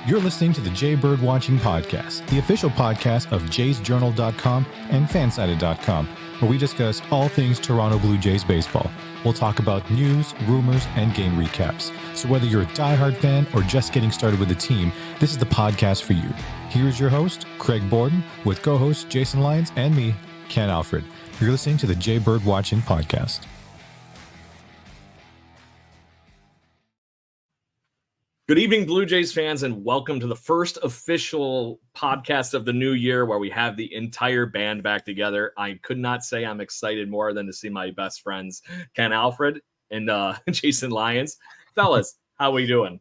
You're listening to the Jay Bird Watching Podcast, the official podcast of jaysjournal.com and fansided.com, where we discuss all things Toronto Blue Jays baseball. We'll talk about news, rumors, and game recaps. So whether you're a diehard fan or just getting started with the team, this is the podcast for you. Here's your host, Craig Borden, with co-hosts Jason Lyons and me, Ken Alfred. You're listening to the Jay Bird Watching Podcast. Good evening, Blue Jays fans, and welcome to the first official podcast of the new year where we have the entire band back together. I could not say I'm excited more than to see my best friends, Ken Alfred and Jason Lyons. Fellas, how we doing?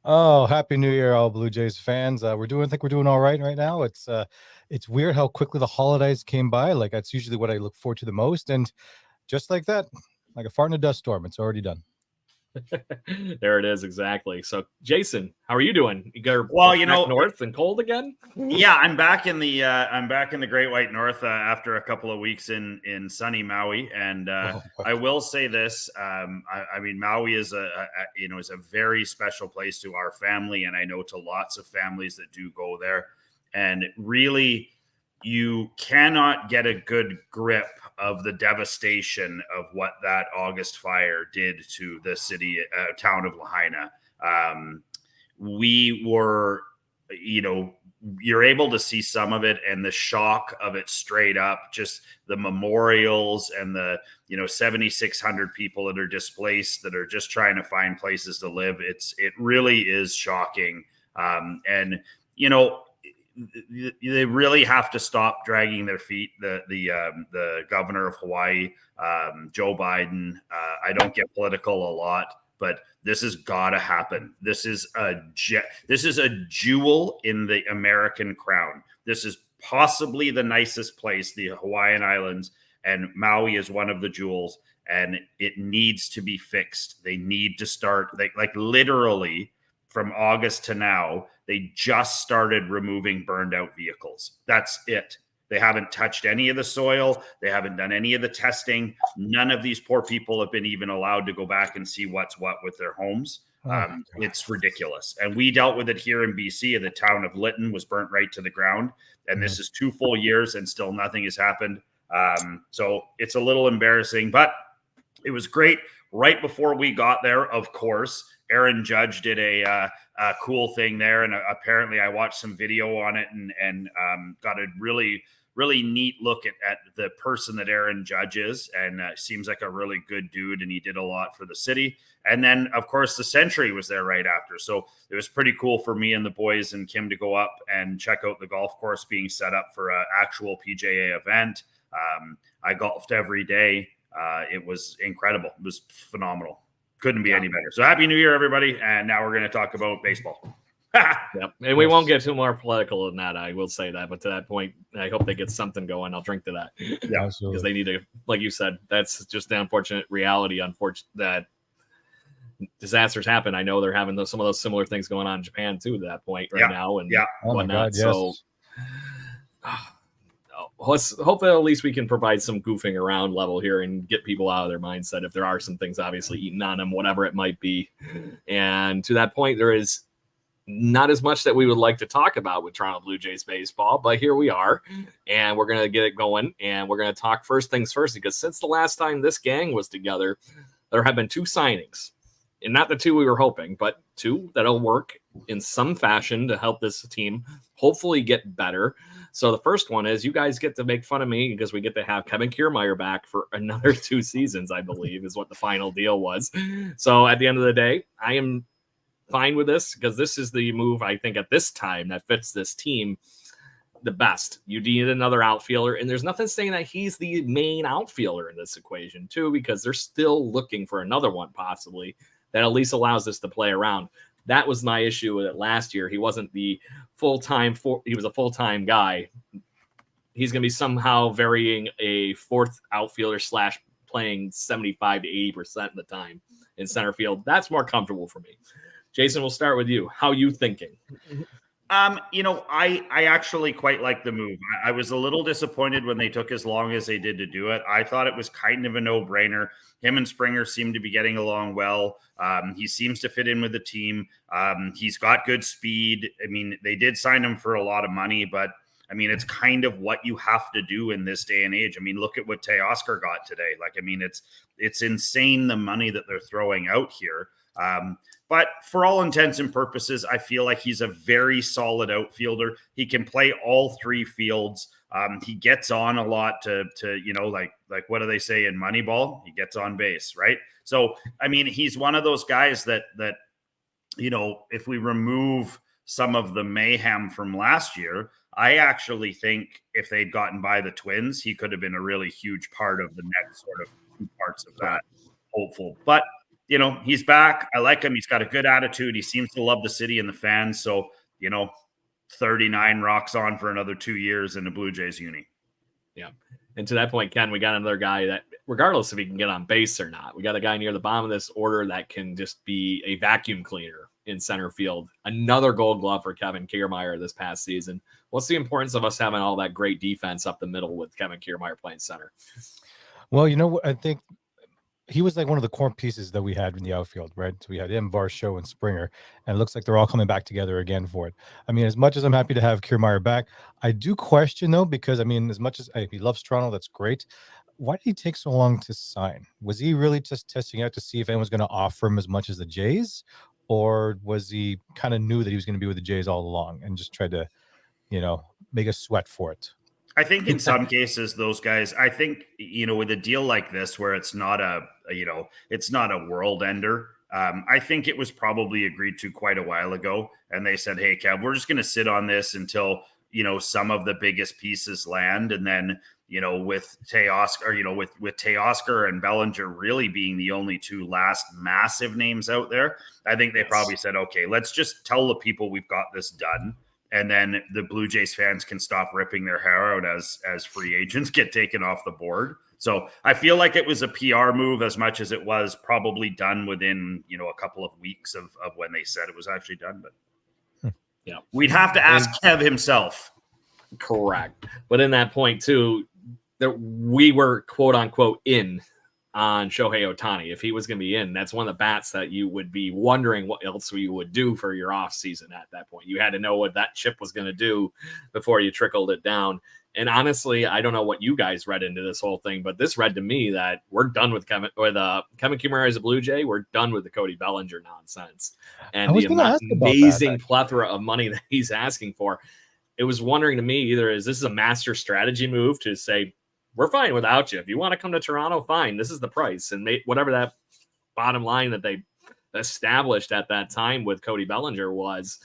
Oh, happy New Year, all Blue Jays fans. I think we're doing all right now. It's weird how quickly the holidays came by. Like, that's usually what I look forward to the most. And just like that, like a fart in a dust storm, it's already done. There it is, exactly. So, Jason, how are you doing? You got north and cold again? Yeah, I'm back in the Great White North after a couple of weeks in sunny Maui, and I will say this: I mean, Maui is is a very special place to our family, and I know to lots of families that do go there, and really, you cannot get a good grip of the devastation of what that August fire did to the town of Lahaina. We were, you're able to see some of it, and the shock of it straight up, just the memorials and the, 7,600 people that are displaced, that are just trying to find places to live. It really is shocking. They really have to stop dragging their feet. The governor of Hawaii, Joe Biden. I don't get political a lot, but this has got to happen. This is a jewel in the American crown. This is possibly the nicest place, the Hawaiian Islands, and Maui is one of the jewels. And it needs to be fixed. They need to start like literally. From August to now, they just started removing burned out vehicles. That's it. They haven't touched any of the soil. They haven't done any of the testing. None of these poor people have been even allowed to go back and see what's what with their homes. It's ridiculous. And we dealt with it here in BC. The town of Lytton was burnt right to the ground. And this is 2 full years and still nothing has happened. So it's a little embarrassing, but it was great. Right before we got there, of course, Aaron Judge did a cool thing there, and apparently I watched some video on it and got a really, really neat look at the person that Aaron Judge is, and seems like a really good dude, and he did a lot for the city. And then, of course, the Century was there right after, so it was pretty cool for me and the boys and Kim to go up and check out the golf course being set up for an actual PJA event. I golfed every day. It was incredible. It was phenomenal. Couldn't be any better. So happy New Year, everybody. And now we're going to talk about baseball. Yep. And we won't get too more political than that. I will say that. But to that point, I hope they get something going. I'll drink to that. Yeah, because they need to, like you said, that's just the unfortunate reality. That disasters happen. I know they're having some of those similar things going on in Japan too, to that point now. And whatnot. Yes. So let's hope that at least we can provide some goofing around level here and get people out of their mindset if there are some things obviously eating on them, whatever it might be. And to that point, there is not as much that we would like to talk about with Toronto Blue Jays baseball, but here we are, and we're going to get it going, and we're going to talk first things first, because since the last time this gang was together, there have been 2 signings, and not the 2 we were hoping, but 2 that'll work in some fashion to help this team hopefully get better. So the first one is you guys get to make fun of me because we get to have Kevin Kiermaier back for another 2 seasons, I believe, is what the final deal was. So at the end of the day, I am fine with this because this is the move, I think, at this time that fits this team the best. You need another outfielder, and there's nothing saying that he's the main outfielder in this equation, too, because they're still looking for another one possibly that at least allows this to play around. That was my issue with it last year. He wasn't the full-time, he was a full-time guy. He's going to be somehow varying a 4th outfielder / playing 75 to 80% of the time in center field. That's more comfortable for me. Jason, we'll start with you. How are you thinking? I actually quite like the move. I was a little disappointed when they took as long as they did to do it. I thought it was kind of a no-brainer. Him and Springer seem to be getting along well. He seems to fit in with the team. He's got good speed. I mean, they did sign him for a lot of money, but I mean, it's kind of what you have to do in this day and age. I mean, look at what Teoscar got today. Like, I mean, it's insane the money that they're throwing out here. But for all intents and purposes, I feel like he's a very solid outfielder. He can play all three fields. He gets on a lot to like what do they say in Moneyball? He gets on base, right? So, I mean, he's one of those guys that if we remove some of the mayhem from last year, I actually think if they'd gotten by the Twins, he could have been a really huge part of the next sort of two parts of that. Hopeful, but he's back. I like him. He's got a good attitude. He seems to love the city and the fans. So, 39 rocks on for another 2 years in the Blue Jays uni. Yeah. And to that point, Ken, we got another guy that, regardless if he can get on base or not, we got a guy near the bottom of this order that can just be a vacuum cleaner in center field. Another Gold Glove for Kevin Kiermaier this past season. What's the importance of us having all that great defense up the middle with Kevin Kiermaier playing center? Well, I think he was like one of the core pieces that we had in the outfield, right? So we had him, Varsho, and Springer, and it looks like they're all coming back together again for it. I mean, as much as I'm happy to have Kiermaier back, I do question, though, because, I mean, as much as he loves Toronto, that's great. Why did he take so long to sign? Was he really just testing out to see if anyone's going to offer him as much as the Jays? Or was he kind of knew that he was going to be with the Jays all along and just tried to, make a sweat for it? I think in some cases, those guys, I think, with a deal like this where it's not it's not a world ender. I think it was probably agreed to quite a while ago. And they said, hey, Kev, we're just going to sit on this until, some of the biggest pieces land. And then, with Teoscar, with Teoscar and Bellinger really being the only two last massive names out there, I think they probably said, okay, let's just tell the people we've got this done. And then the Blue Jays fans can stop ripping their hair out as free agents get taken off the board. So I feel like it was a PR move as much as it was probably done within, a couple of weeks of when they said it was actually done. But yeah, we'd have to ask Kev himself. Correct. But in that point too, we were quote unquote in on Shohei Ohtani. If he was going to be in, that's one of the bats that you would be wondering what else you would do for your off season at that point. You had to know what that chip was going to do before you trickled it down. And honestly, I don't know what you guys read into this whole thing, but this read to me that we're done with Kevin Kiermaier as a Blue Jay. We're done with the Cody Bellinger nonsense and the amazing plethora of money that he's asking for. It was wondering to me, either is this a master strategy move to say, we're fine without you. If you want to come to Toronto, fine. This is the price. And whatever that bottom line that they established at that time with Cody Bellinger was,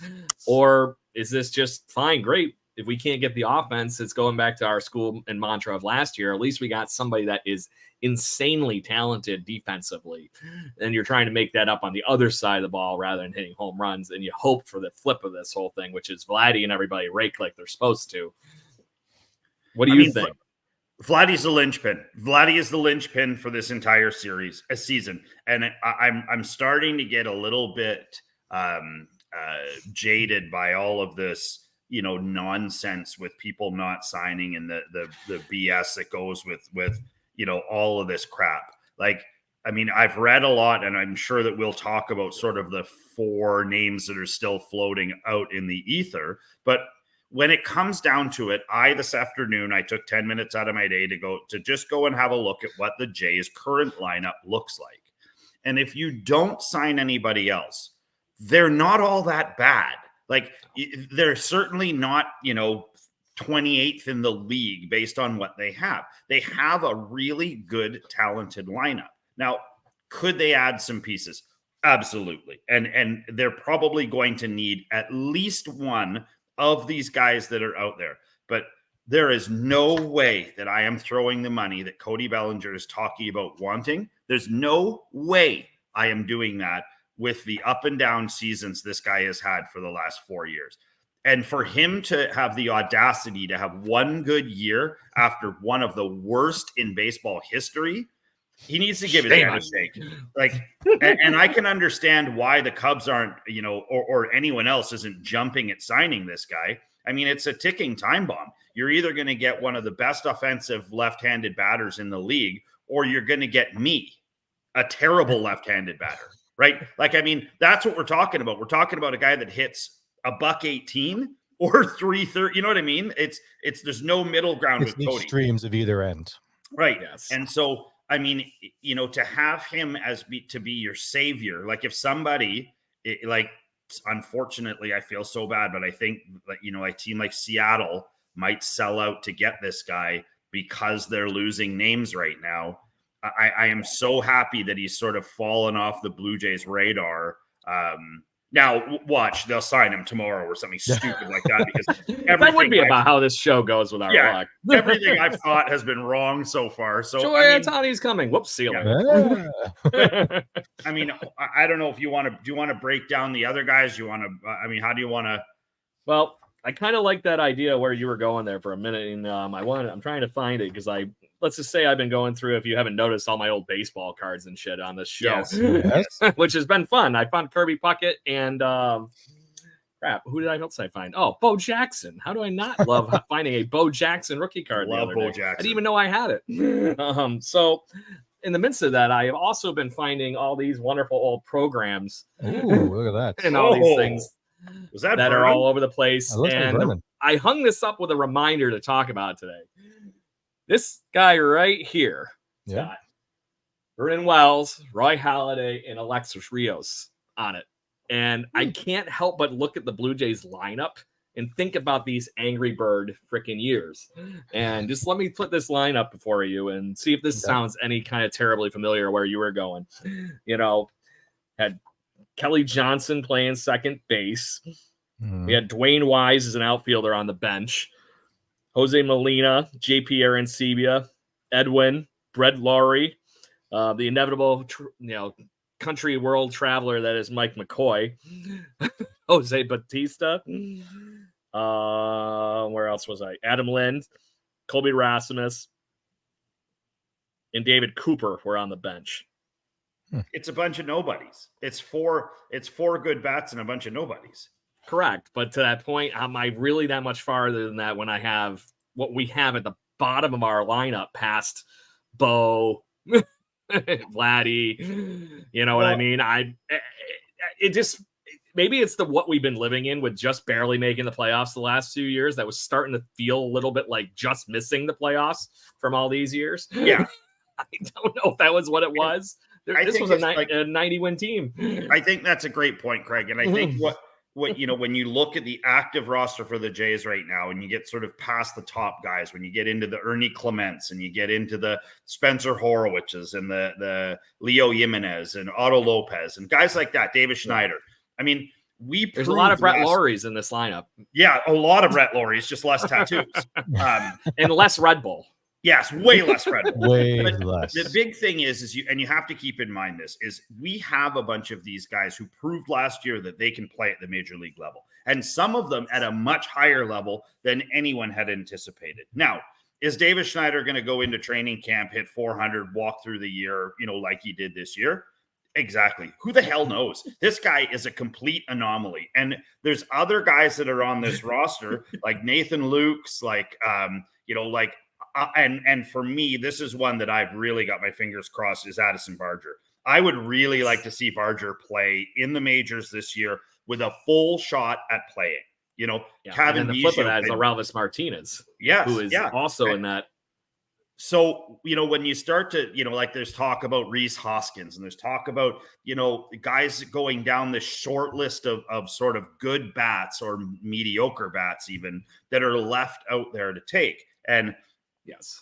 or is this just fine? Great. If we can't get the offense, it's going back to our school and mantra of last year. At least we got somebody that is insanely talented defensively. And you're trying to make that up on the other side of the ball rather than hitting home runs. And you hope for the flip of this whole thing, which is Vladdy and everybody rake like they're supposed to. What do you think? Vladdy's the linchpin. Vladdy is the linchpin for this entire season. And I'm starting to get a little bit jaded by all of this, nonsense with people not signing and the BS that goes with all of this crap. Like, I mean, I've read a lot, and I'm sure that we'll talk about sort of the 4 names that are still floating out in the ether. But when it comes down to it, this afternoon, I took 10 minutes out of my day to just go and have a look at what the Jays' current lineup looks like. And if you don't sign anybody else, they're not all that bad. Like, they're certainly not, 28th in the league based on what they have. They have a really good, talented lineup. Now, could they add some pieces? Absolutely. And they're probably going to need at least one of these guys that are out there. But there is no way that I am throwing the money that Cody Bellinger is talking about wanting. There's no way I am doing that with the up and down seasons this guy has had for the last 4 years. And for him to have the audacity to have one good year after one of the worst in baseball history, He needs to give his head a shake. Like, and I can understand why the Cubs aren't, or anyone else isn't jumping at signing this guy. I mean, it's a ticking time bomb. You're either going to get one of the best offensive left-handed batters in the league, or you're going to get me, a terrible left-handed batter, right? Like, I mean, that's what we're talking about. We're talking about a guy that hits $118 or $330. You know what I mean? It's there's no middle ground with Cody. Extremes of either end. Right. Yes. And so, I mean, to have him to be your savior, like if somebody unfortunately, I feel so bad, but I think that, a team like Seattle might sell out to get this guy because they're losing names right now. I am so happy that he's sort of fallen off the Blue Jays radar. Now, watch, they'll sign him tomorrow or something stupid like that, because that would be about how this show goes with our luck. Everything I've thought has been wrong so far. So Antoni's coming. Whoops, see you later. I mean, I don't know if do you want to break down the other guys? How do you want to? Well, I kind of like that idea where you were going there for a minute, and I'm trying to find it because let's just say I've been going through, if you haven't noticed, all my old baseball cards and shit on this show, Yes. which has been fun. I found Kirby Puckett and crap. Who did I else I find? Oh, Bo Jackson. How do I not love finding a Bo Jackson rookie card? Love Bo Jackson. I didn't even know I had it. So in the midst of that, I have also been finding all these wonderful old programs. Ooh, look at that. And all these things that are all over the place. And I hung this up with a reminder to talk about today. This guy right here, got Vernon Wells, Roy Halladay, and Alexis Rios on it. And I can't help but look at the Blue Jays lineup and think about these Angry Bird freaking years. And just let me put this lineup before you and see if this sounds any kind of terribly familiar where you were going. Had Kelly Johnson playing second base. We had Dwayne Wise as an outfielder on the bench. Jose Molina, JP Arancibia, Edwin, Brett Laurie, the inevitable, country world traveler that is Mike McCoy, Jose Batista. Where else was I? Adam Lind, Colby Rasmus, and David Cooper were on the bench. It's a bunch of nobodies. It's four good bats and a bunch of nobodies. Correct. But to that point, am I really that much farther than that when I have what we have at the bottom of our lineup past Bo, Vladdy, what I mean? Maybe it's what we've been living in with just barely making the playoffs the last few years. That was starting to feel a little bit like just missing the playoffs from all these years. Yeah. I don't know if that was what it was. This was a 90-win team. I think that's a great point, Craig. And I think what when you look at the active roster for the Jays right now, and you get sort of past the top guys, when you get into the Ernie Clements and you get into the Spencer Horowitzes and the Leo Jimenez and Otto Lopez and guys like that, David Schneider. I mean, there's a lot of Brett Lawries in this lineup. Yeah, a lot of Brett Lawries, just less tattoos. And less Red Bull. Yes, way less Red Bull. Way less. The big thing is you have to keep in mind is we have a bunch of these guys who proved last year that they can play at the major league level, and some of them at a much higher level than anyone had anticipated. Now, is David Schneider going to go into training camp, hit 400, walk through the year, like he did this year? Exactly. Who the hell knows? This guy is a complete anomaly. And there's other guys that are on this roster, like Nathan Lukes, and for me, this is one that I've really got my fingers crossed, is Addison Barger. I would really like to see Barger play in the majors this year with a full shot at playing. Kevin the flip of that is Aurelvis Martinez. Yes, who is also in that. So, when you start to, there's talk about Rhys Hoskins, and there's talk about, guys going down the short list of sort of good bats or mediocre bats even that are left out there to take. And, yes,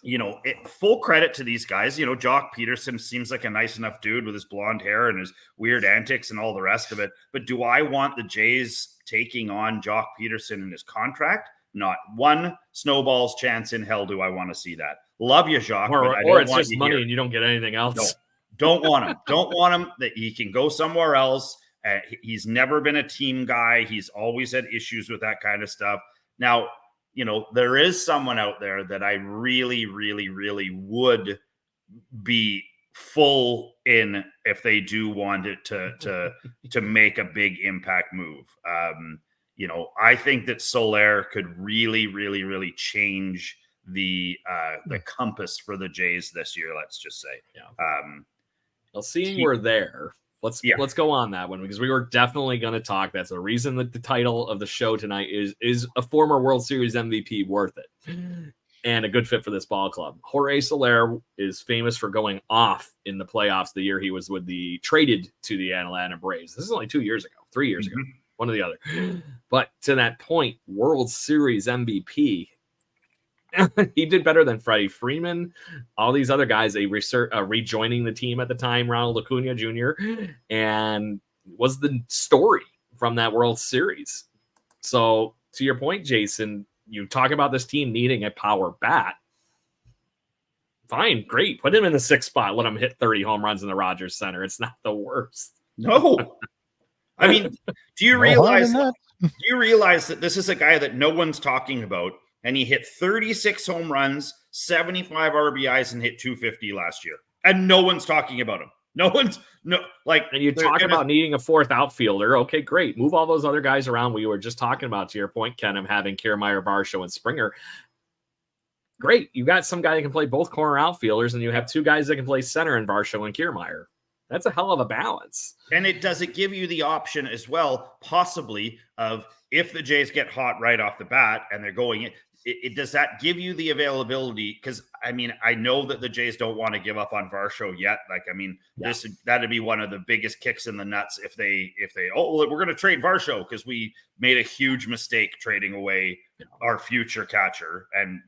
full credit to these guys. Jock Peterson seems like a nice enough dude with his blonde hair and his weird antics and all the rest of it. But do I want the Jays taking on Jock Peterson in his contract? Not one snowball's chance in hell do I want to see that. Love you, Jacques. Or it's just money and you don't get anything else. No, don't want him. Don't want him. That he can go somewhere else. He's never been a team guy. He's always had issues with that kind of stuff. Now, there is someone out there that I really, really, really would be full in if they do want it to make a big impact move. I think that Soler could really, really, really change the compass for the Jays this year. Let's just say. Well, seeing we're there, let's go on that one, because we were definitely going to talk. That's the reason that the title of the show tonight is a former World Series MVP worth it and a good fit for this ball club. Jorge Soler is famous for going off in the playoffs the year he was traded to the Atlanta Braves. This is only 3 years ago, one or the other. But to that point, World Series MVP. He did better than Freddie Freeman, all these other guys. They rejoining the team at the time, Ronald Acuna Jr., and was the story from that World Series. So to your point, Jason, you talk about this team needing a power bat. Fine, great. Put him in the 6th spot. Let him hit 30 home runs in the Rogers Center. It's not the worst. No. I mean, do you realize that this is a guy that no one's talking about? And he hit 36 home runs, 75 RBIs, and hit 250 last year. And no one's talking about him. And you talk about needing a 4th outfielder. Okay, great. Move all those other guys around we were just talking about, to your point, Ken, of having Kiermaier, Varsho, and Springer. Great. You got some guy that can play both corner outfielders, and you have 2 guys that can play center in Varsho and Kiermaier. That's a hell of a balance. And does it give you the option as well, possibly, of if the Jays get hot right off the bat and they're going in, does that give you the availability? Because I know that the Jays don't want to give up on Varsho yet. That'd be one of the biggest kicks in the nuts if they we're going to trade Varsho because we made a huge mistake trading away our future catcher and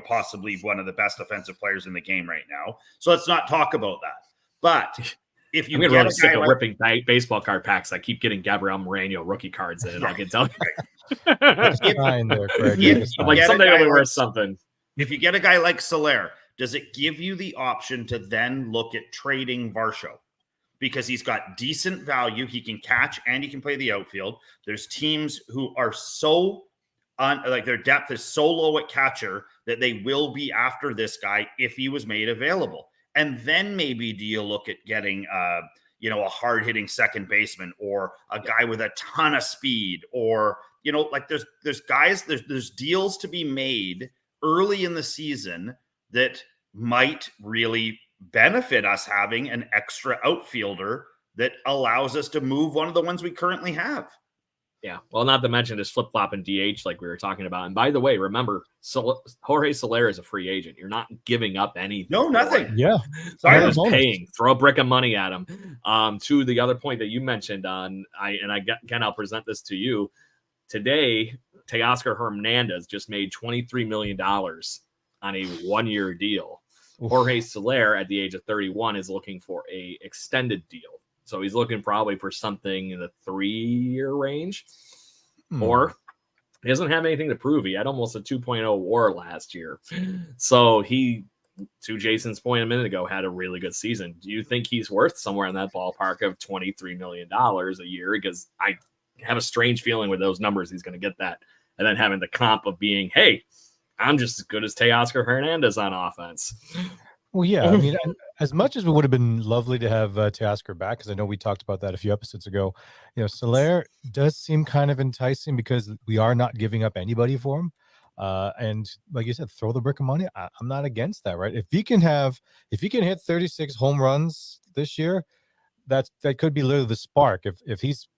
possibly one of the best offensive players in the game right now. So let's not talk about that. But if you get a sick of ripping baseball card packs, I keep getting Gabriel Moreno rookie cards in. I can tell you. Someday it'll be worth something. If you get a guy like Soler, does it give you the option to then look at trading Varsho? Because he's got decent value. He can catch and he can play the outfield. There's teams who are so their depth is so low at catcher that they will be after this guy if he was made available. And then maybe do you look at getting a hard-hitting second baseman or a guy with a ton of speed, or there's deals to be made early in the season that might really benefit us having an extra outfielder that allows us to move one of the ones we currently have. Yeah, well, not to mention just flip-flop and DH like we were talking about. And by the way, remember, Jorge Soler is a free agent. You're not giving up anything. No, nothing. Yeah. Sorry, just paying. Throw a brick of money at him. To the other point that you mentioned Ken, I'll present this to you. Today, Teoscar Hernandez just made $23 million on a 1-year deal. Oof. Jorge Soler, at the age of 31, is looking for a extended deal. So he's looking probably for something in the 3-year range, or he doesn't have anything to prove. He had almost a 2.0 WAR last year. So he, to Jason's point a minute ago, had a really good season. Do you think he's worth somewhere in that ballpark of $23 million a year? Because I have a strange feeling with those numbers, he's going to get that. And then having the comp of being, hey, I'm just as good as Teoscar Hernandez on offense. Well, yeah. As much as it would have been lovely to have Teoscar back, because I know we talked about that a few episodes ago, Soler does seem kind of enticing because we are not giving up anybody for him. And like you said, throw the brick of money. I'm not against that, right? If he can hit 36 home runs this year, that could be literally the spark. If he's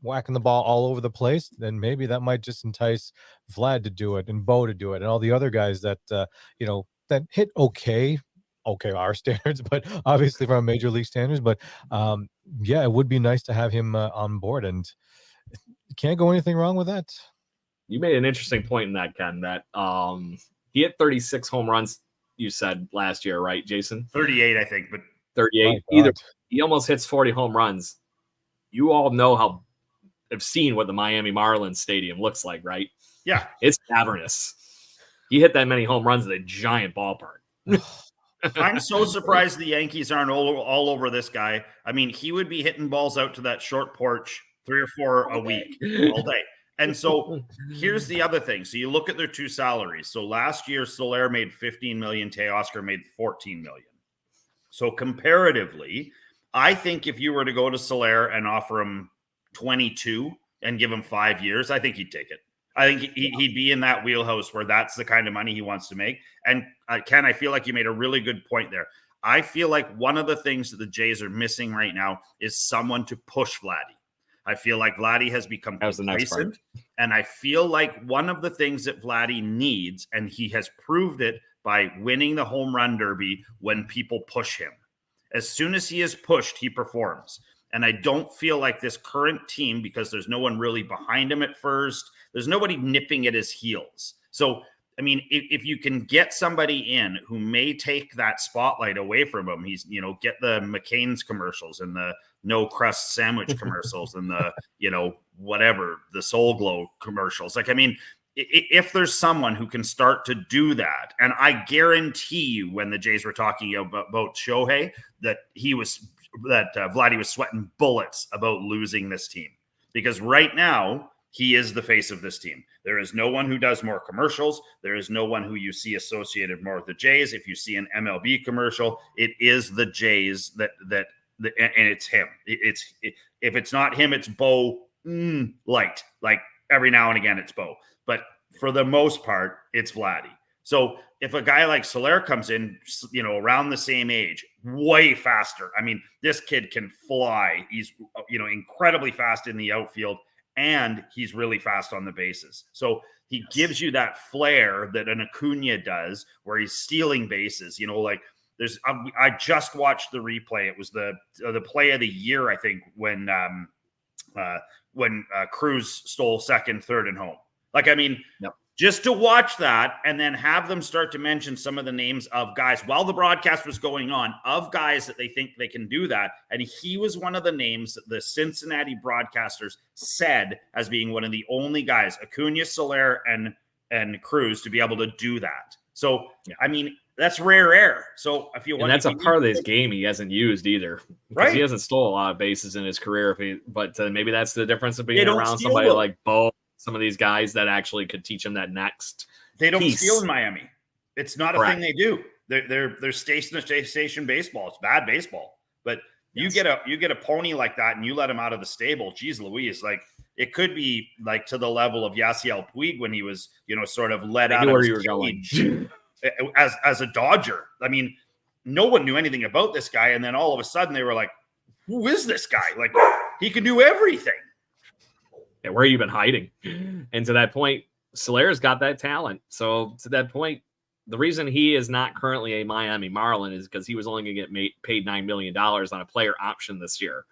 whacking the ball all over the place, then maybe that might just entice Vlad to do it and Bo to do it and all the other guys that that hit okay, our standards, but obviously from major league standards. But it would be nice to have him on board, and can't go anything wrong with that. You made an interesting point in that, Ken, that he hit 36 home runs, you said, last year, right, Jason? 38, I think, but 38. Either he almost hits 40 home runs. You all know have seen what the Miami Marlins stadium looks like, right? Yeah. It's cavernous. He hit that many home runs at a giant ballpark. I'm so surprised the Yankees aren't all over this guy. He would be hitting balls out to that short porch 3 or 4 a week all day. And so here's the other thing. So you look at their 2 salaries. So last year, Soler made $15 million. Teoscar made $14 million. So comparatively, I think if you were to go to Soler and offer him 22 and give him 5 years, I think he'd take it. I think he'd be in that wheelhouse where that's the kind of money he wants to make. And Ken, I feel like you made a really good point there. I feel like one of the things that the Jays are missing right now is someone to push Vladdy. I feel like Vladdy has become complacent. And I feel like one of the things that Vladdy needs, and he has proved it by winning the home run derby when people push him. As soon as he is pushed, he performs. And I don't feel like this current team, because there's no one really behind him at first, there's nobody nipping at his heels. So, I mean, if you can get somebody in who may take that spotlight away from him, he's, get the McCain's commercials and the no crust sandwich commercials and the, whatever, the Soul Glow commercials. Like, I mean, if there's someone who can start to do that, and I guarantee you when the Jays were talking about Shohei, that Vladdy was sweating bullets about losing this team, because right now he is the face of this team. There is no one who does more commercials. There is no one who you see associated more with the Jays. If you see an MLB commercial, it is the Jays and it's him. If it's not him, it's Bo Light. Like every now and again, it's Bo. But for the most part, it's Vladdy. So if a guy like Soler comes in, around the same age, way faster. I mean, this kid can fly. He's, incredibly fast in the outfield, and he's really fast on the bases. So he gives you that flair that an Acuna does, where he's stealing bases. I just watched the replay. It was the play of the year, I think, when Cruz stole second, third, and home. Like, I mean, just to watch that and then have them start to mention some of the names of guys while the broadcast was going on, of guys that they think they can do that. And he was one of the names that the Cincinnati broadcasters said as being one of the only guys, Acuna, Soler, and Cruz, to be able to do that. So, I mean, that's rare air. So if you want, and that's a part of this game he hasn't used either, right? He hasn't stole a lot of bases in his career. But maybe that's the difference of being around somebody like Bo. Some of these guys that actually could teach them that next. They don't steal in Miami. It's not a thing they do. They're station baseball. It's bad baseball. But you get a pony like that and you let him out of the stable. Geez Louise, like it could be like to the level of Yasiel Puig when he was, sort of let out of his cage as a Dodger. I mean, no one knew anything about this guy, and then all of a sudden they were like, "Who is this guy? Like he can do everything." Yeah, where have you been hiding? And to that point, Soler's got that talent. So to that point, the reason he is not currently a Miami Marlin is because he was only going to get paid $9 million on a player option this year.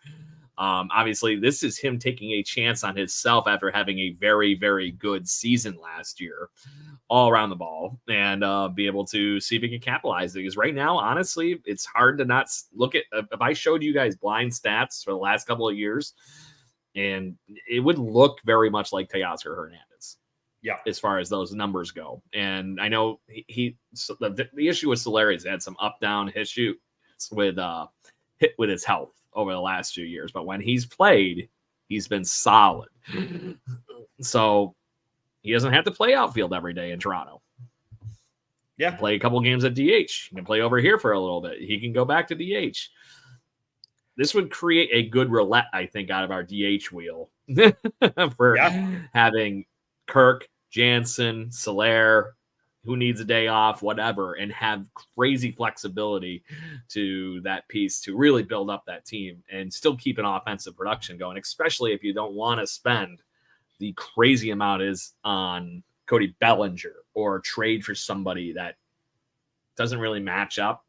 Obviously, this is him taking a chance on himself after having a very, very good season last year, all around the ball, and be able to see if he can capitalize it. Because right now, honestly, it's hard to not look at. If I showed you guys blind stats for the last couple of years, and it would look very much like Teoscar Hernandez. Yeah. As far as those numbers go. And I know the issue with Soler is had some up-down issues with his health over the last few years. But when he's played, he's been solid. So he doesn't have to play outfield every day in Toronto. Yeah. Play a couple games at DH. He can play over here for a little bit. He can go back to DH. This would create a good roulette, I think, out of our DH wheel for having Kirk, Jansen, Soler, who needs a day off, whatever, and have crazy flexibility to that piece to really build up that team and still keep an offensive production going, especially if you don't want to spend the crazy amount is on Cody Bellinger or trade for somebody that doesn't really match up.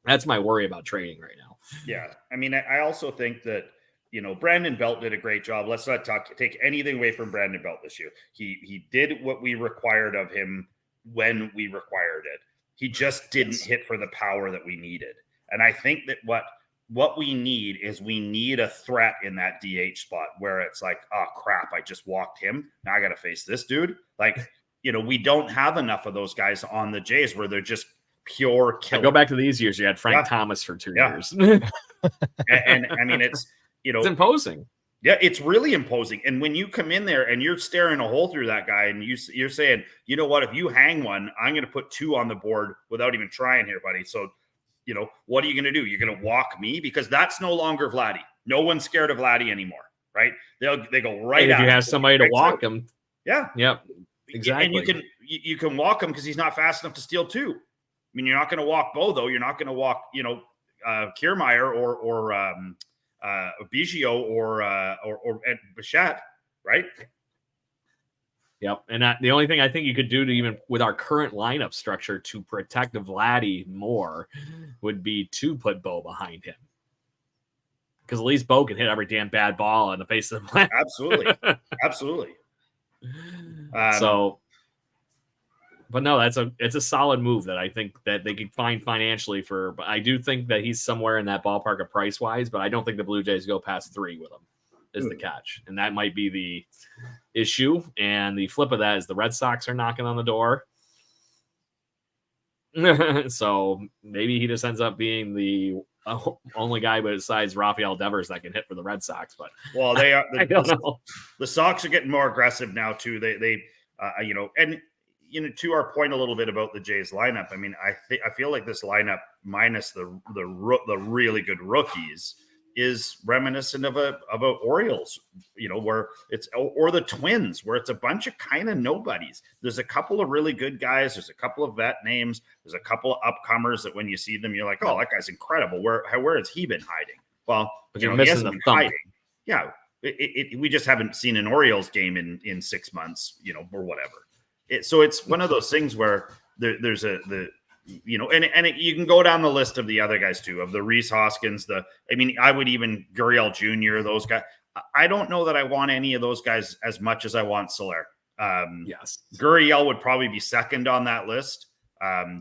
That's my worry about trading right now. Yeah. I mean, I also think that, Brandon Belt did a great job. Let's not take anything away from Brandon Belt this year. He did what we required of him when we required it. He just didn't hit for the power that we needed. And I think that what we need is we need a threat in that DH spot where it's like, oh crap, I just walked him. Now I got to face this dude. Like, we don't have enough of those guys on the Jays where they're just pure killer. Go back to these years. You had Frank Thomas for 2 years. and I mean, it's imposing. Yeah, it's really imposing. And when you come in there and you're staring a hole through that guy and you're saying, you know what, if you hang one, I'm going to put 2 on the board without even trying here, buddy. So what are you going to do? You're going to walk me? Because that's no longer Vladdy. No one's scared of Vladdy anymore, right? They go right if at you have him. somebody to walk him. Yeah. Yep. Exactly. And you can walk him because he's not fast enough to steal too. I mean, you're not going to walk Bo, though. You're not going to walk, Kiermaier or Biggio or Bichette, right? Yep. And the only thing I think you could do to even with our current lineup structure to protect Vladdy more would be to put Bo behind him. Because at least Bo can hit every damn bad ball in the face of the planet. Absolutely. Absolutely. But no, it's a solid move that I think that they could find financially for. But I do think that he's somewhere in that ballpark of price wise. But I don't think the Blue Jays go past 3 with him. Is the catch, and that might be the issue. And the flip of that is the Red Sox are knocking on the door. So maybe he just ends up being the only guy besides Rafael Devers that can hit for the Red Sox. But they are. I don't know. The Sox are getting more aggressive now too. They to our point a little bit about the Jays lineup. I mean, I feel like this lineup minus the really good rookies is reminiscent of a Orioles, where it's or the Twins, where it's a bunch of kind of nobodies. There's a couple of really good guys. There's a couple of vet names. There's a couple of upcomers that when you see them, you're like, oh, that guy's incredible. Where has he been hiding? Well, you're he missing hasn't the been thump. hiding. Yeah, we just haven't seen an Orioles game in 6 months, or whatever. So it's one of those things where there's you can go down the list of the other guys too, of the Rhys Hoskins, I would even Gurriel Jr., those guys. I don't know that I want any of those guys as much as I want Soler. Yes. Gurriel would probably be second on that list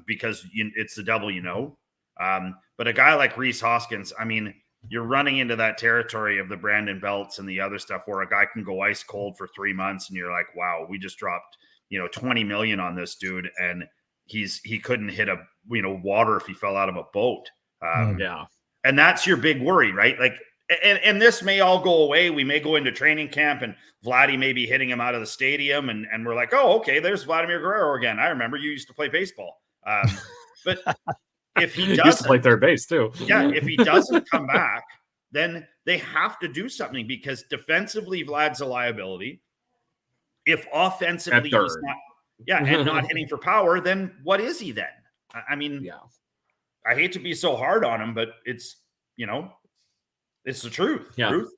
because it's the double, but a guy like Rhys Hoskins, I mean, you're running into that territory of the Brandon Belts and the other stuff where a guy can go ice cold for 3 months and you're like, wow, we just dropped, $20 million on this dude. And he couldn't hit water if he fell out of a boat. Yeah. And that's your big worry, right? Like, and this may all go away. We may go into training camp and Vladdy may be hitting him out of the stadium. And we're like, oh, okay, there's Vladimir Guerrero again. I remember you used to play baseball. But if he doesn't, used to play third base too. Yeah. If he doesn't come back, then they have to do something because defensively, Vlad's a liability. If offensively he's not, and not hitting for power, then what is he then? I mean, I hate to be so hard on him, but it's, it's the truth. Yeah. Truth.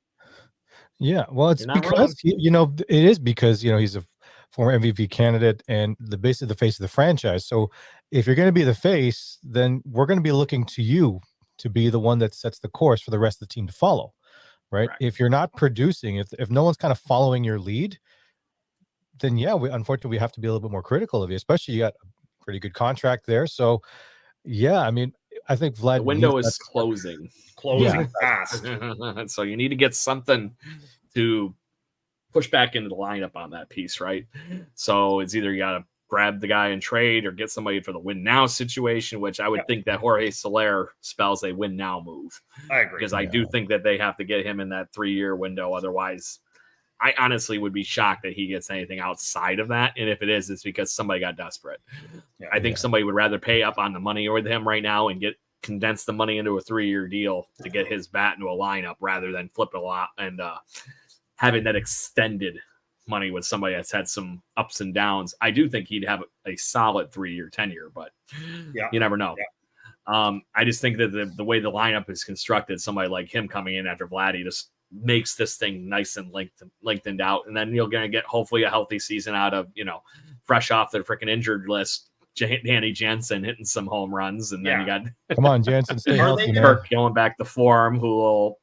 Yeah. Well, it's because, it is because, he's a former MVP candidate and basically the face of the franchise. So if you're going to be the face, then we're going to be looking to you to be the one that sets the course for the rest of the team to follow. Right. Correct. If you're not producing, if no one's kind of following your lead, then unfortunately we have to be a little bit more critical of you, especially you got a pretty good contract there. So I mean, I think Vlad, the window is closing fast. So you need to get something to push back into the lineup on that piece, right? So it's either you got to grab the guy and trade or get somebody for the win now situation, which I would think that Jorge Soler spells a win now move. I agree. Because I do think that they have to get him in that 3-year window. Otherwise, I honestly would be shocked that he gets anything outside of that. And if it is, it's because somebody got desperate. I think somebody would rather pay up on the money with him right now and condense the money into a 3-year deal to get his bat into a lineup rather than flip a lot and having that extended money with somebody that's had some ups and downs. I do think he'd have a solid 3-year tenure, but you never know. I just think that the way the lineup is constructed, somebody like him coming in after Vladdy just makes this thing nice and lengthened out. And then you're going to get hopefully a healthy season out of, fresh off the freaking injured list, Danny Jansen hitting some home runs. And then you got come on, Jansen, stay healthy, Kirk going back to form, who will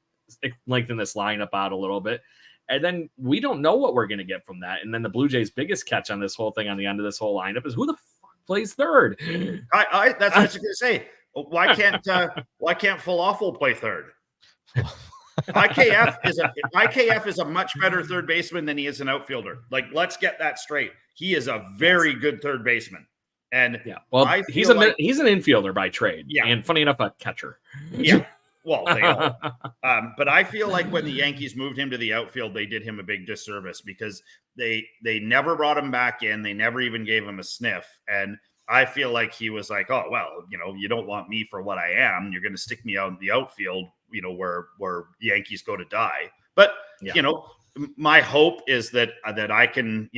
lengthen this lineup out a little bit. And then we don't know what we're going to get from that. And then the Blue Jays' biggest catch on this whole thing on the end of this whole lineup is who the fuck plays third? That's what I was going to say. Why can't Falafel play third? IKF is a much better third baseman than he is an outfielder. Like, let's get that straight. He is a very good third baseman. And he's an infielder by trade. Yeah. And funny enough, a catcher. Yeah. Well, they all. But I feel like when the Yankees moved him to the outfield, they did him a big disservice because they never brought him back in. They never even gave him a sniff. And I feel like he was like, oh, well, you don't want me for what I am. You're going to stick me out in the outfield, where Yankees go to die. But, my hope is that I can,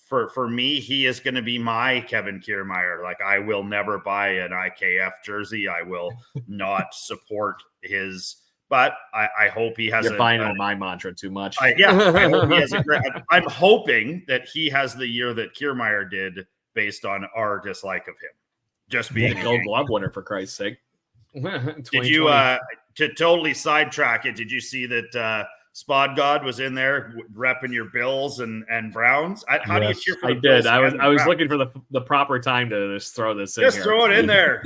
for me, he is going to be my Kevin Kiermaier. Like, I will never buy an IKF jersey. I will not support his, but I hope he has. You're buying on my mantra too much. I hope he has a great. I'm hoping that he has the year that Kiermaier did, based on our dislike of him. Just being a Gold Glove winner, for Christ's sake. Did you to totally sidetrack it? Did you see that? Spod God was in there repping your Bills and Browns. How do you cheer for the Bills? I did. I was looking for the proper time to just throw this in. Just throw it in there.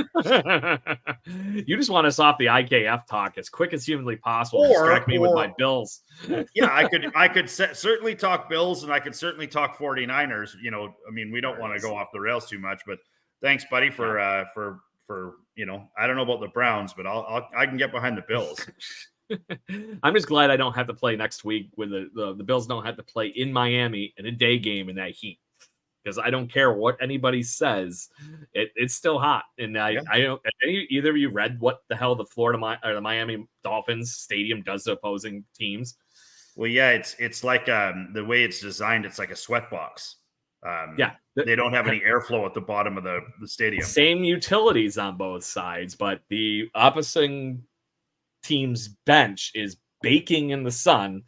You just want us off the IKF talk as quick as humanly possible. Distract me with my Bills. Yeah, I could certainly talk Bills, and I could certainly talk 49ers. We don't want to go off the rails too much, but thanks, buddy, for I don't know about the Browns, but I can get behind the Bills. I'm just glad I don't have to play next week when the Bills don't have to play in Miami in a day game in that heat, because I don't care what anybody says, it's still hot. And I don't. Either of you read what the hell the Miami Dolphins stadium does to opposing teams? Well, yeah, it's like the way it's designed. It's like a sweat box. They don't have any airflow at the bottom of the stadium. Same utilities on both sides, but the opposite team's bench is baking in the sun.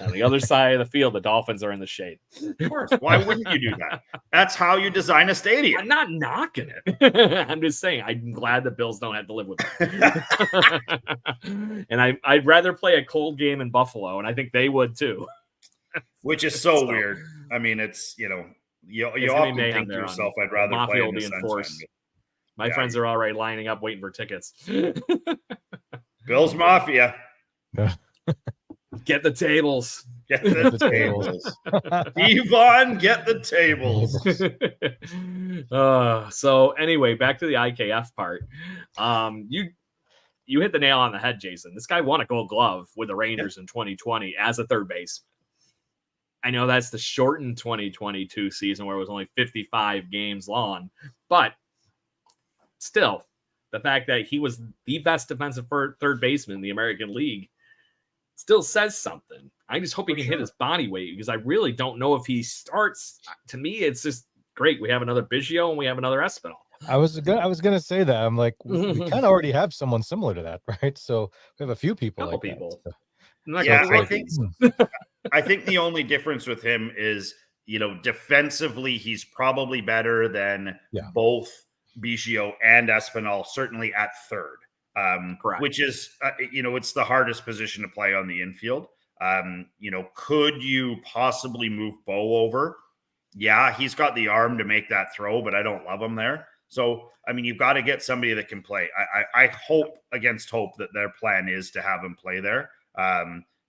On the other side of the field, the Dolphins are in the shade. Of course. Why wouldn't you do that? That's how you design a stadium. I'm not knocking it. I'm just saying I'm glad the Bills don't have to live with it. And I'd rather play a cold game in Buffalo, and I think they would too. Which is so weird. I mean, it's you often think to yourself, I'd rather play in the sunshine. My friends are already lining up waiting for tickets. Bills Mafia. Get the tables. Get the tables. Yvonne, get the tables. So anyway, back to the IKF part. You hit the nail on the head, Jason. This guy won a Gold Glove with the Rangers in 2020 as a third base. I know that's the shortened 2022 season where it was only 55 games long, but still, the fact that he was the best defensive third baseman in the American League still says something. I just hope he can hit his body weight, because I really don't know if he starts. To me, it's just great. We have another Biggio and we have another Espinal. I was gonna say that. I'm like, we kind of already have someone similar to that, right? So we have a few people like that. So. Yeah, I think the only difference with him is, defensively, he's probably better than both Biggio and Espinal, certainly at third, which is, it's the hardest position to play on the infield. Could you possibly move Bo over? Yeah, he's got the arm to make that throw, but I don't love him there. So, you've got to get somebody that can play. I hope against hope that their plan is to have him play there.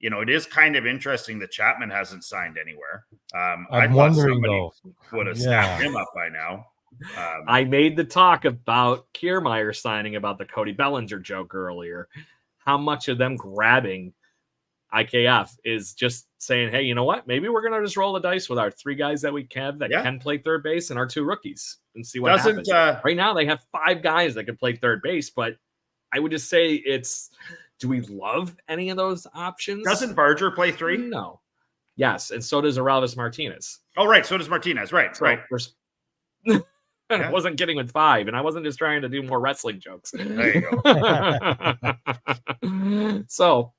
It is kind of interesting that Chapman hasn't signed anywhere. I'm wondering, though, would have snapped him up by now. I made the talk about Kiermaier signing about the Cody Bellinger joke earlier. How much of them grabbing IKF is just saying, hey, you know what? Maybe we're going to just roll the dice with our three guys that we have that can play third base and our two rookies and see what happens. Right now, they have 5 guys that can play third base, but I would just say do we love any of those options? Doesn't Barger play 3? No. Yes, and so does Aurelvis Martinez. Oh, right. So does Martinez. Right. I wasn't kidding with 5, and I wasn't just trying to do more wrestling jokes. There you go. So,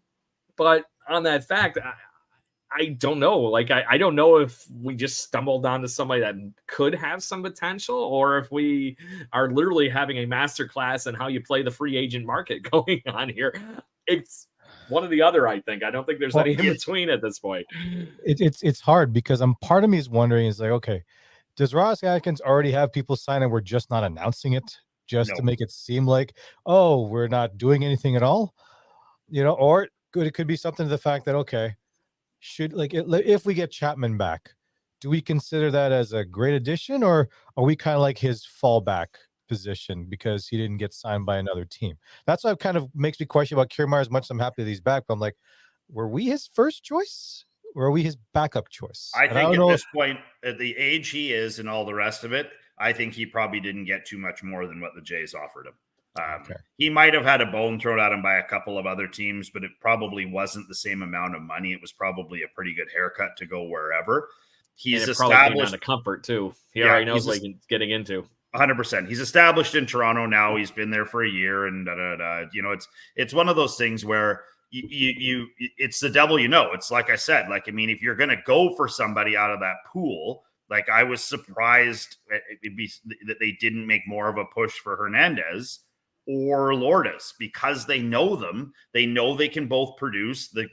but on that fact, I don't know. Like, I don't know if we just stumbled onto somebody that could have some potential, or if we are literally having a masterclass in how you play the free agent market going on here. It's one or the other, I think. I don't think there's any in between at this point. It's hard, because part of me is wondering, is like, okay, does Ross Atkins already have people sign and we're just not announcing it to make it seem like, oh, we're not doing anything at all? Or it could be something to the fact that, okay, if we get Chapman back, do we consider that as a great addition, or are we kind of like his fallback position because he didn't get signed by another team? That's what kind of makes me question about Kiermaier. As much as I'm happy that he's back, but I'm like, were we his first choice? Or are we his backup choice? I think at this point, at the age he is and all the rest of it, I think he probably didn't get too much more than what the Jays offered him. Okay. He might have had a bone thrown at him by a couple of other teams, but it probably wasn't the same amount of money. It was probably a pretty good haircut to go wherever. He's established a comfort too. He already knows what he's getting into. 100%. He's established in Toronto now. He's been there for a year, and it's one of those things where you it's the devil, It's like I said, if you're going to go for somebody out of that pool, I was surprised that they didn't make more of a push for Hernandez or Lourdes, because they know them. They know they can both produce. The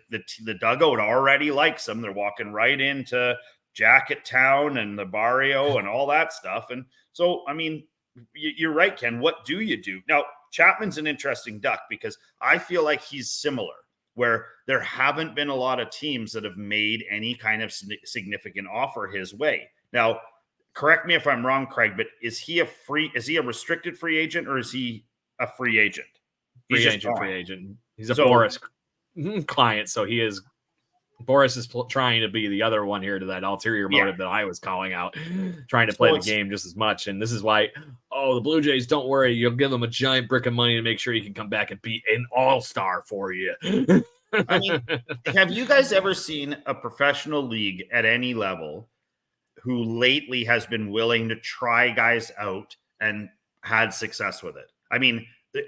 dugout already likes them. They're walking right into Jacket Town and the Barrio and all that stuff. And so, you're right, Ken. What do you do? Now, Chapman's an interesting duck because I feel like he's similar, where there haven't been a lot of teams that have made any kind of significant offer his way. Now, correct me if I'm wrong, Craig, but is he a restricted free agent, or is he a free agent? Free agent. He's a Boris client, so he is. Boris is trying to be the other one here to that ulterior motive that I was calling out, trying to play the game just as much. And this is why, the Blue Jays, don't worry, you'll give them a giant brick of money to make sure he can come back and be an all-star for you. Have you guys ever seen a professional league at any level who lately has been willing to try guys out and had success with it?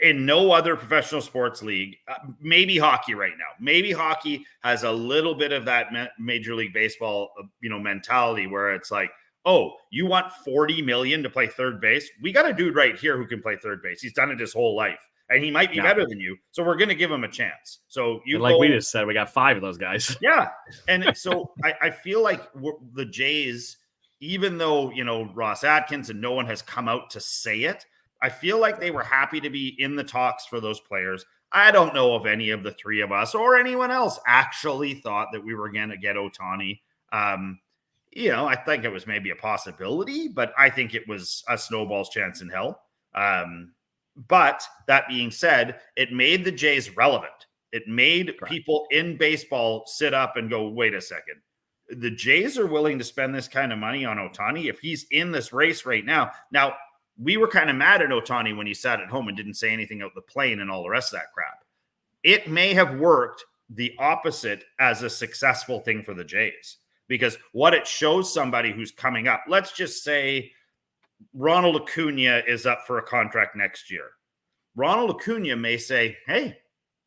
In no other professional sports league, maybe hockey right now. Maybe hockey has a little bit of that Major League Baseball, mentality where it's like, oh, you want $40 million to play third base? We got a dude right here who can play third base. He's done it his whole life, and he might be better than you. So we're going to give him a chance. So we just said, we got 5 of those guys. Yeah, and so I feel like the Jays, even though Ross Atkins and no one has come out to say it, I feel like they were happy to be in the talks for those players. I don't know if any of the three of us or anyone else actually thought that we were going to get Ohtani. I think it was maybe a possibility, but I think it was a snowball's chance in hell. But that being said, it made the Jays relevant. It made people in baseball sit up and go, wait a second. The Jays are willing to spend this kind of money on Ohtani if he's in this race right now. Now, we were kind of mad at Ohtani when he sat at home and didn't say anything out the plane and all the rest of that crap. It may have worked the opposite as a successful thing for the Jays, because what it shows somebody who's coming up, let's just say Ronald Acuna is up for a contract next year. Ronald Acuna may say, hey,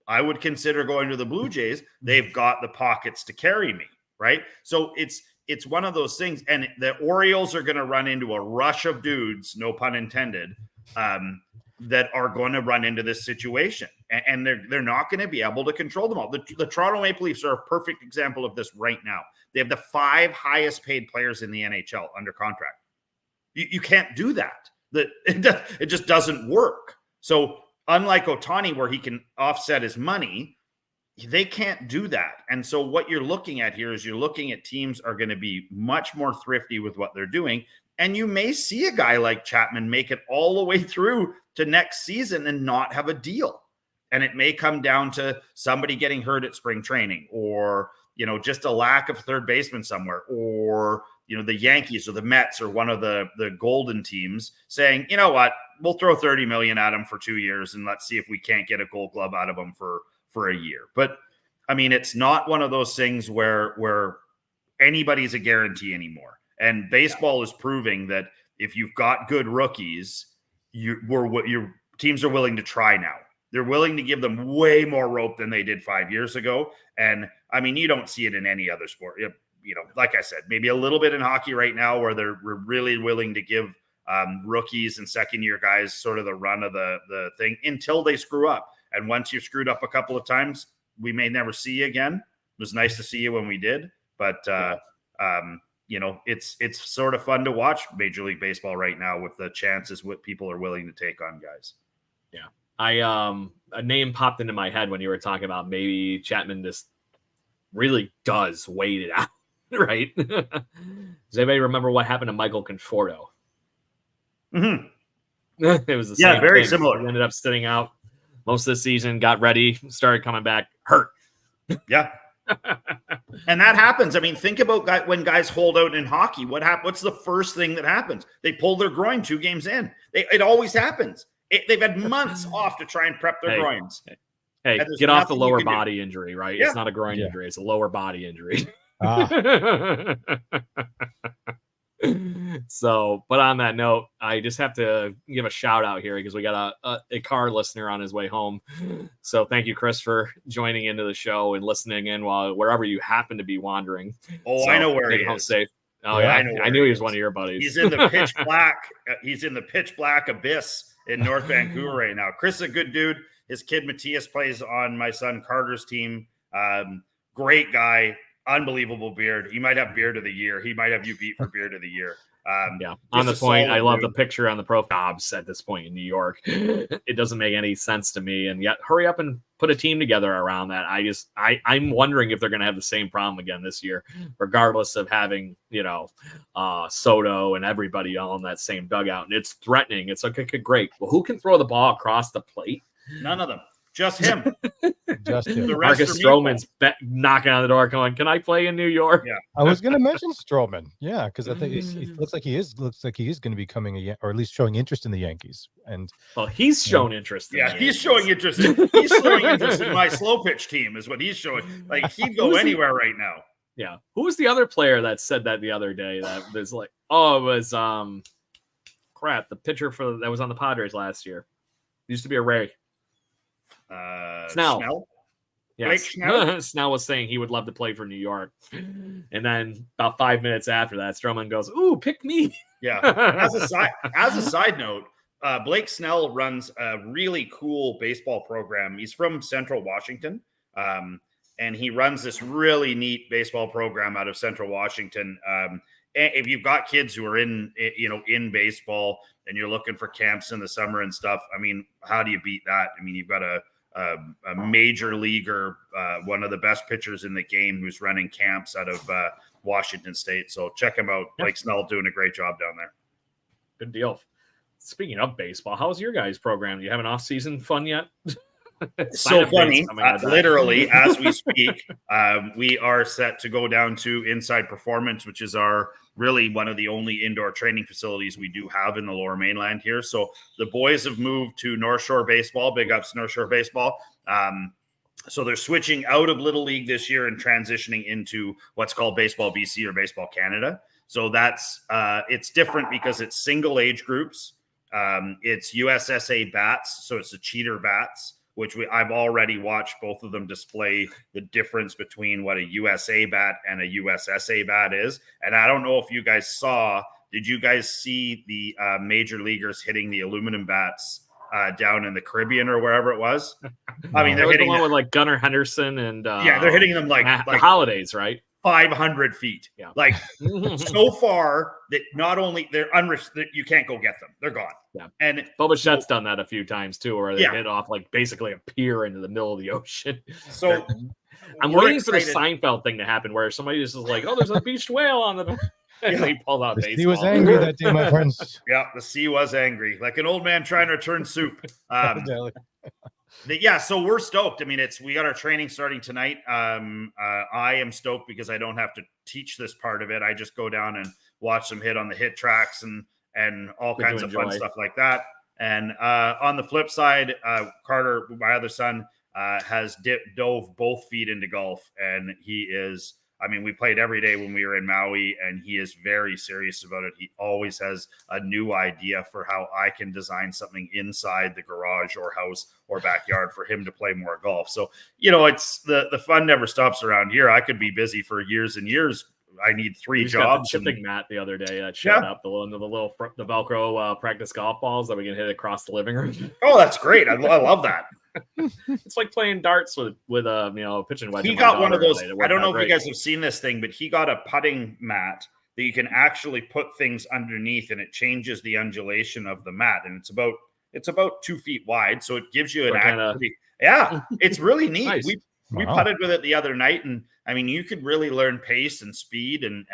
I would consider going to the Blue Jays. They've got the pockets to carry me, right? So it's one of those things, and the Orioles are going to run into a rush of dudes, no pun intended, that are going to run into this situation, and they're not going to be able to control them all. The Toronto Maple Leafs are a perfect example of this right now. They have the 5 highest paid players in the NHL under contract. You can't do that. It just doesn't work. So unlike Ohtani, where he can offset his money, they can't do that. And so what you're looking at here is you're looking at teams are going to be much more thrifty with what they're doing. And you may see a guy like Chapman make it all the way through to next season and not have a deal. And it may come down to somebody getting hurt at spring training, or, just a lack of third baseman somewhere, or, the Yankees or the Mets or one of the golden teams saying, you know what, we'll throw $30 million at him for 2 years and let's see if we can't get a Gold Glove out of him for a year. But it's not one of those things where anybody's a guarantee anymore. And baseball is proving that if you've got good rookies, your teams are willing to try now. They're willing to give them way more rope than they did 5 years ago. And you don't see it in any other sport. Like I said, maybe a little bit in hockey right now, where they're really willing to give rookies and second-year guys sort of the run of the thing until they screw up. And once you've screwed up a couple of times, we may never see you again. It was nice to see you when we did, but it's sort of fun to watch Major League Baseball right now with the chances what people are willing to take on guys. Yeah. A name popped into my head when you were talking about maybe Chapman just really does wait it out, right? Does anybody remember what happened to Michael Conforto? Mm-hmm. It was the same very thing. similar. He ended up sitting out most of the season, got ready, started coming back hurt. Yeah. And that happens. I mean, think about when guys hold out in hockey. What's the first thing that happens? They pull their groin 2 games in. It always happens. They've had months off to try and prep their groins. Hey, get off the lower body injury, right? Yeah. It's not a groin injury. It's a lower body injury. So, but on that note, I just have to give a shout out here because we got a car listener on his way home. So thank you, Chris, for joining into the show and listening in wherever you happen to be wandering. Oh, so, I know where he is. Safe. Oh yeah, I knew he was one of your buddies. He's in the pitch black. He's in the pitch black abyss in North Vancouver right now. Chris is a good dude. His kid Matthias plays on my son Carter's team. Great guy. Unbelievable beard. He might have beard of the year. He might have you beat for beard of the year. On the point, I love the picture on the profile at this point in New York. It doesn't make any sense to me. And yet, hurry up and put a team together around that. I'm wondering if they're going to have the same problem again this year, regardless of having, Soto and everybody all in that same dugout. And it's threatening. It's like, okay, great. Well, who can throw the ball across the plate? None of them. Just him. Just him. Marcus Stroman's knocking on the door going, can I play in New York? Yeah. I was going to mention Stroman. Yeah, because I think it looks like he is going to be coming or at least showing interest in the Yankees. And he's shown interest. He's showing interest. He's showing interest in my slow pitch team is what he's showing. Like he'd go anywhere right now. Yeah. Who was the other player that said that the other day? That was like, it was the pitcher that was on the Padres last year. He used to be a Ray. Snell. Yes. Snell was saying he would love to play for New York. And then about 5 minutes after that, Stroman goes, "Ooh, pick me." Yeah. As a side note, Blake Snell runs a really cool baseball program. He's from Central Washington. And he runs this really neat baseball program out of Central Washington. If you've got kids who are in baseball and you're looking for camps in the summer and stuff, I mean, how do you beat that? I mean, you've got a major leaguer, one of the best pitchers in the game who's running camps out of Washington State. So check him out. Blake Snell doing a great job down there. Good deal. Speaking of baseball, how's your guys' program? Do you have an off-season fun yet? It's so funny. Literally, as we speak, we are set to go down to Inside Performance, which is really one of the only indoor training facilities we do have in the Lower Mainland here. So the boys have moved to North Shore Baseball. Big ups North Shore Baseball. So they're switching out of Little League this year and transitioning into what's called Baseball BC or Baseball Canada. So that's it's different because it's single age groups. It's USSA bats, so it's the cheater bats, which I've already watched both of them display the difference between what a USA bat and a USSA bat is. And I don't know if you guys did you guys see the major leaguers hitting the aluminum bats down in the Caribbean or wherever it was? I mean, they're hitting the one with like Gunnar Henderson and they're hitting them like the Holidays, right? 500 feet. Yeah. Like so far that not only you can't go get them. They're gone. Yeah. And Boba done that a few times too, where they hit off like basically a pier into the middle of the ocean. So I'm waiting for the Seinfeld thing to happen where somebody just is like, oh, there's a beached whale on the and they pulled out baseball. He was angry that day, my friends. Yeah, the sea was angry. Like an old man trying to return soup. Yeah, so we're stoked. I mean, we got our training starting tonight. I am stoked because I don't have to teach this part of it. I just go down and watch them hit on the hit tracks and all kinds of fun stuff like that. And on the flip side, Carter, my other son, has dove both feet into golf, and he is. I mean, we played every day when we were in Maui, and he is very serious about it. He always has a new idea for how I can design something inside the garage or house or backyard for him to play more golf. So, it's the fun never stops around here. I could be busy for years and years. I need 3 jobs. Got the chipping mat the other day that showed up, the Velcro practice golf balls that we can hit across the living room. Oh, that's great. I love that. It's like playing darts with a pitching wedge. He got one of those. I don't know if you guys have seen this thing, but he got a putting mat that you can actually put things underneath, and it changes the undulation of the mat. And it's about 2 feet wide, so it gives you an accuracy. Yeah, it's really neat. Nice. We putted with it the other night, and I mean, you could really learn pace and speed and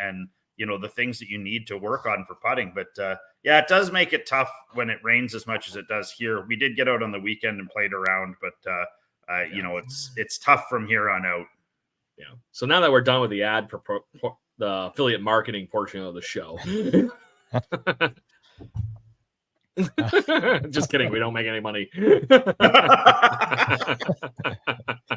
the things that you need to work on for putting. But it does make it tough when it rains as much as it does here. We did get out on the weekend and played around, but it's tough from here on out. Yeah. So now that we're done with the the affiliate marketing portion of the show. Just kidding. We don't make any money.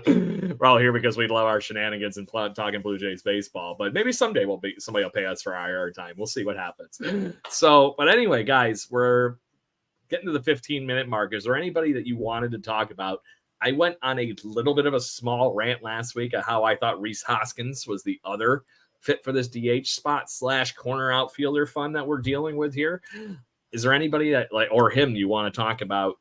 We're all here because we love our shenanigans and talking Blue Jays baseball. But maybe someday somebody will pay us for our time. We'll see what happens. So, but anyway, guys, we're getting to the 15-minute mark. Is there anybody that you wanted to talk about? I went on a little bit of a small rant last week of how I thought Rhys Hoskins was the other fit for this DH spot / corner outfielder fund that we're dealing with here. Is there anybody that or him you want to talk about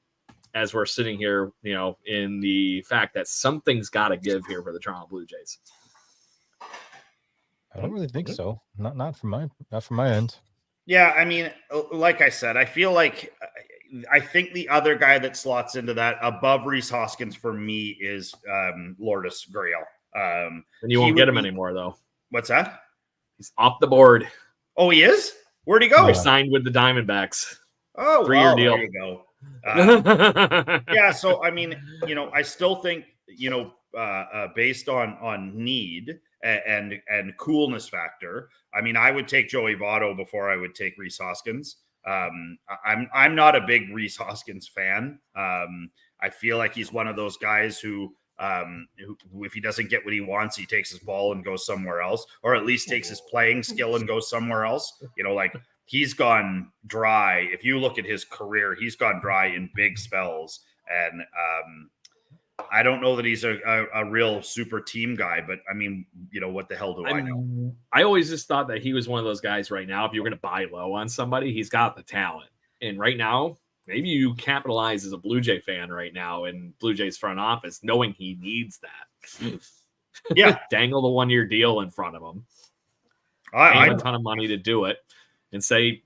as we're sitting here, in the fact that something's got to give here for the Toronto Blue Jays? I don't really think so. Not from my end. Yeah, I mean, like I said, I feel like I think the other guy that slots into that above Rhys Hoskins for me is Lourdes Gurriel. And you won't get him anymore, though. What's that? He's off the board. Oh, he is? Where'd he go? He signed with the Diamondbacks. Oh, 3-year deal. There you go. Yeah, so I mean, I still think, based on need and coolness factor, I mean, I would take Joey Votto before I would take Rhys Hoskins. I'm not a big Rhys Hoskins fan. I feel like he's one of those guys who if he doesn't get what he wants, he takes his ball and goes somewhere else, or at least takes his playing skill and goes somewhere else. Like he's gone dry. If you look at his career, he's gone dry in big spells. And I don't know that he's a real super team guy, but I mean, what the hell do I know? I always just thought that he was one of those guys right now. If you're going to buy low on somebody, he's got the talent. And right now, maybe you capitalize as a Blue Jay fan right now in Blue Jays front office, knowing he needs that. Yeah. Dangle the 1-year deal in front of him. I Pay him a ton of money to do it and say,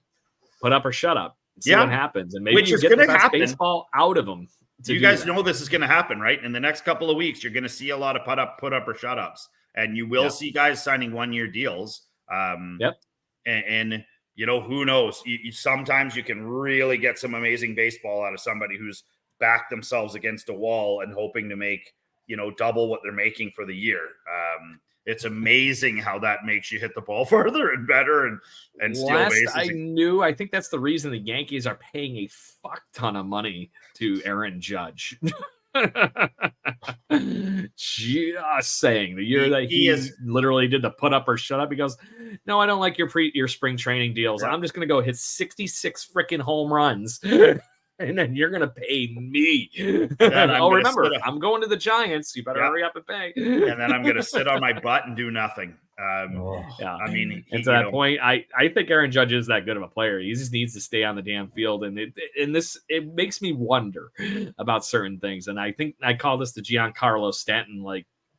put up or shut up. See what happens. And maybe you get the best baseball out of him. You guys know this is going to happen, right? In the next couple of weeks, you're going to see a lot of put up or shut ups, and you will see guys signing 1-year deals. And who knows? Sometimes you can really get some amazing baseball out of somebody who's backed themselves against a wall and hoping to make, double what they're making for the year. It's amazing how that makes you hit the ball further and better and steal bases. I think that's the reason the Yankees are paying a fuck ton of money to Aaron Judge. Just saying, the year that he literally did the put up or shut up, he goes, no, I don't like your spring training deals. I'm just going to go hit 66 freaking home runs. And then you're going to pay me. Remember, I'm going to the Giants. You better hurry up and pay. And then I'm going to sit on my butt and do nothing. I mean, to that point, I think Aaron Judge is that good of a player. He just needs to stay on the damn field. And it makes me wonder about certain things. And I think I call this the Giancarlo Stanton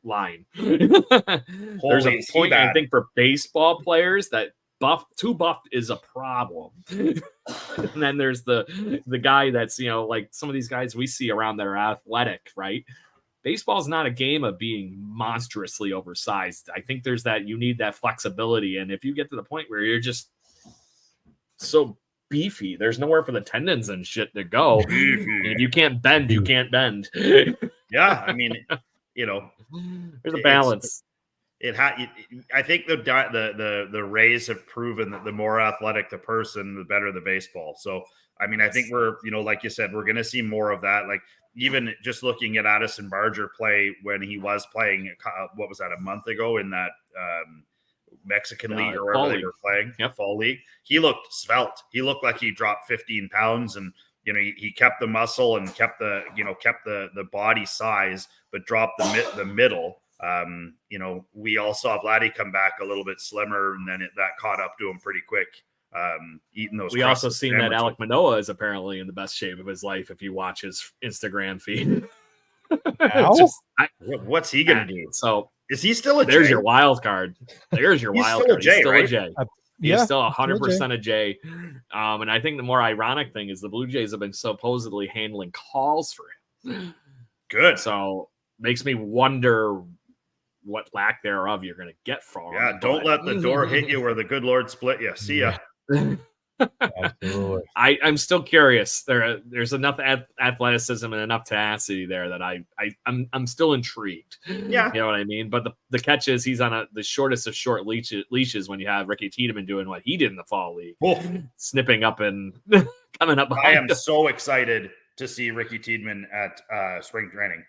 line. There's a point, I think, for baseball players that too buff is a problem. And then there's the guy that's, some of these guys we see around that are athletic, right? Baseball is not a game of being monstrously oversized. I think you need that flexibility. And if you get to the point where you're just so beefy, there's nowhere for the tendons and shit to go. And if you can't bend, you can't bend. Yeah. I mean, there's a balance. I think the Rays have proven that the more athletic the person, the better the baseball. So, I mean, I think we're, like you said, we're going to see more of that. Like even just looking at Addison Barger play when he was playing, what was that, a month ago in that Mexican league or wherever they were playing, fall league, he looked svelte. He looked like he dropped 15 pounds and, he kept the muscle and kept the body size, but dropped the middle. We all saw Vladdy come back a little bit slimmer, and then that caught up to him pretty quick. Eating those. We also seen that Alek Manoah is apparently in the best shape of his life if you watch his Instagram feed. What's he gonna do? So is he still a J? There's your wild card. There's your wild card. He's still right? a J. He's still 100% a J. And I think the more ironic thing is the Blue Jays have been supposedly handling calls for him. Good. So makes me wonder what lack thereof you're going to get from him. Don't let the door hit you where the good Lord split you. See ya. Absolutely. I'm still curious. There's enough athleticism and enough tenacity there that I'm still intrigued. Yeah. You know what I mean? But the catch is he's on the shortest of short leashes when you have Ricky Tiedemann doing what he did in the fall league, snipping up and coming up behind I am him. so excited to see Ricky Tiedemann at spring training.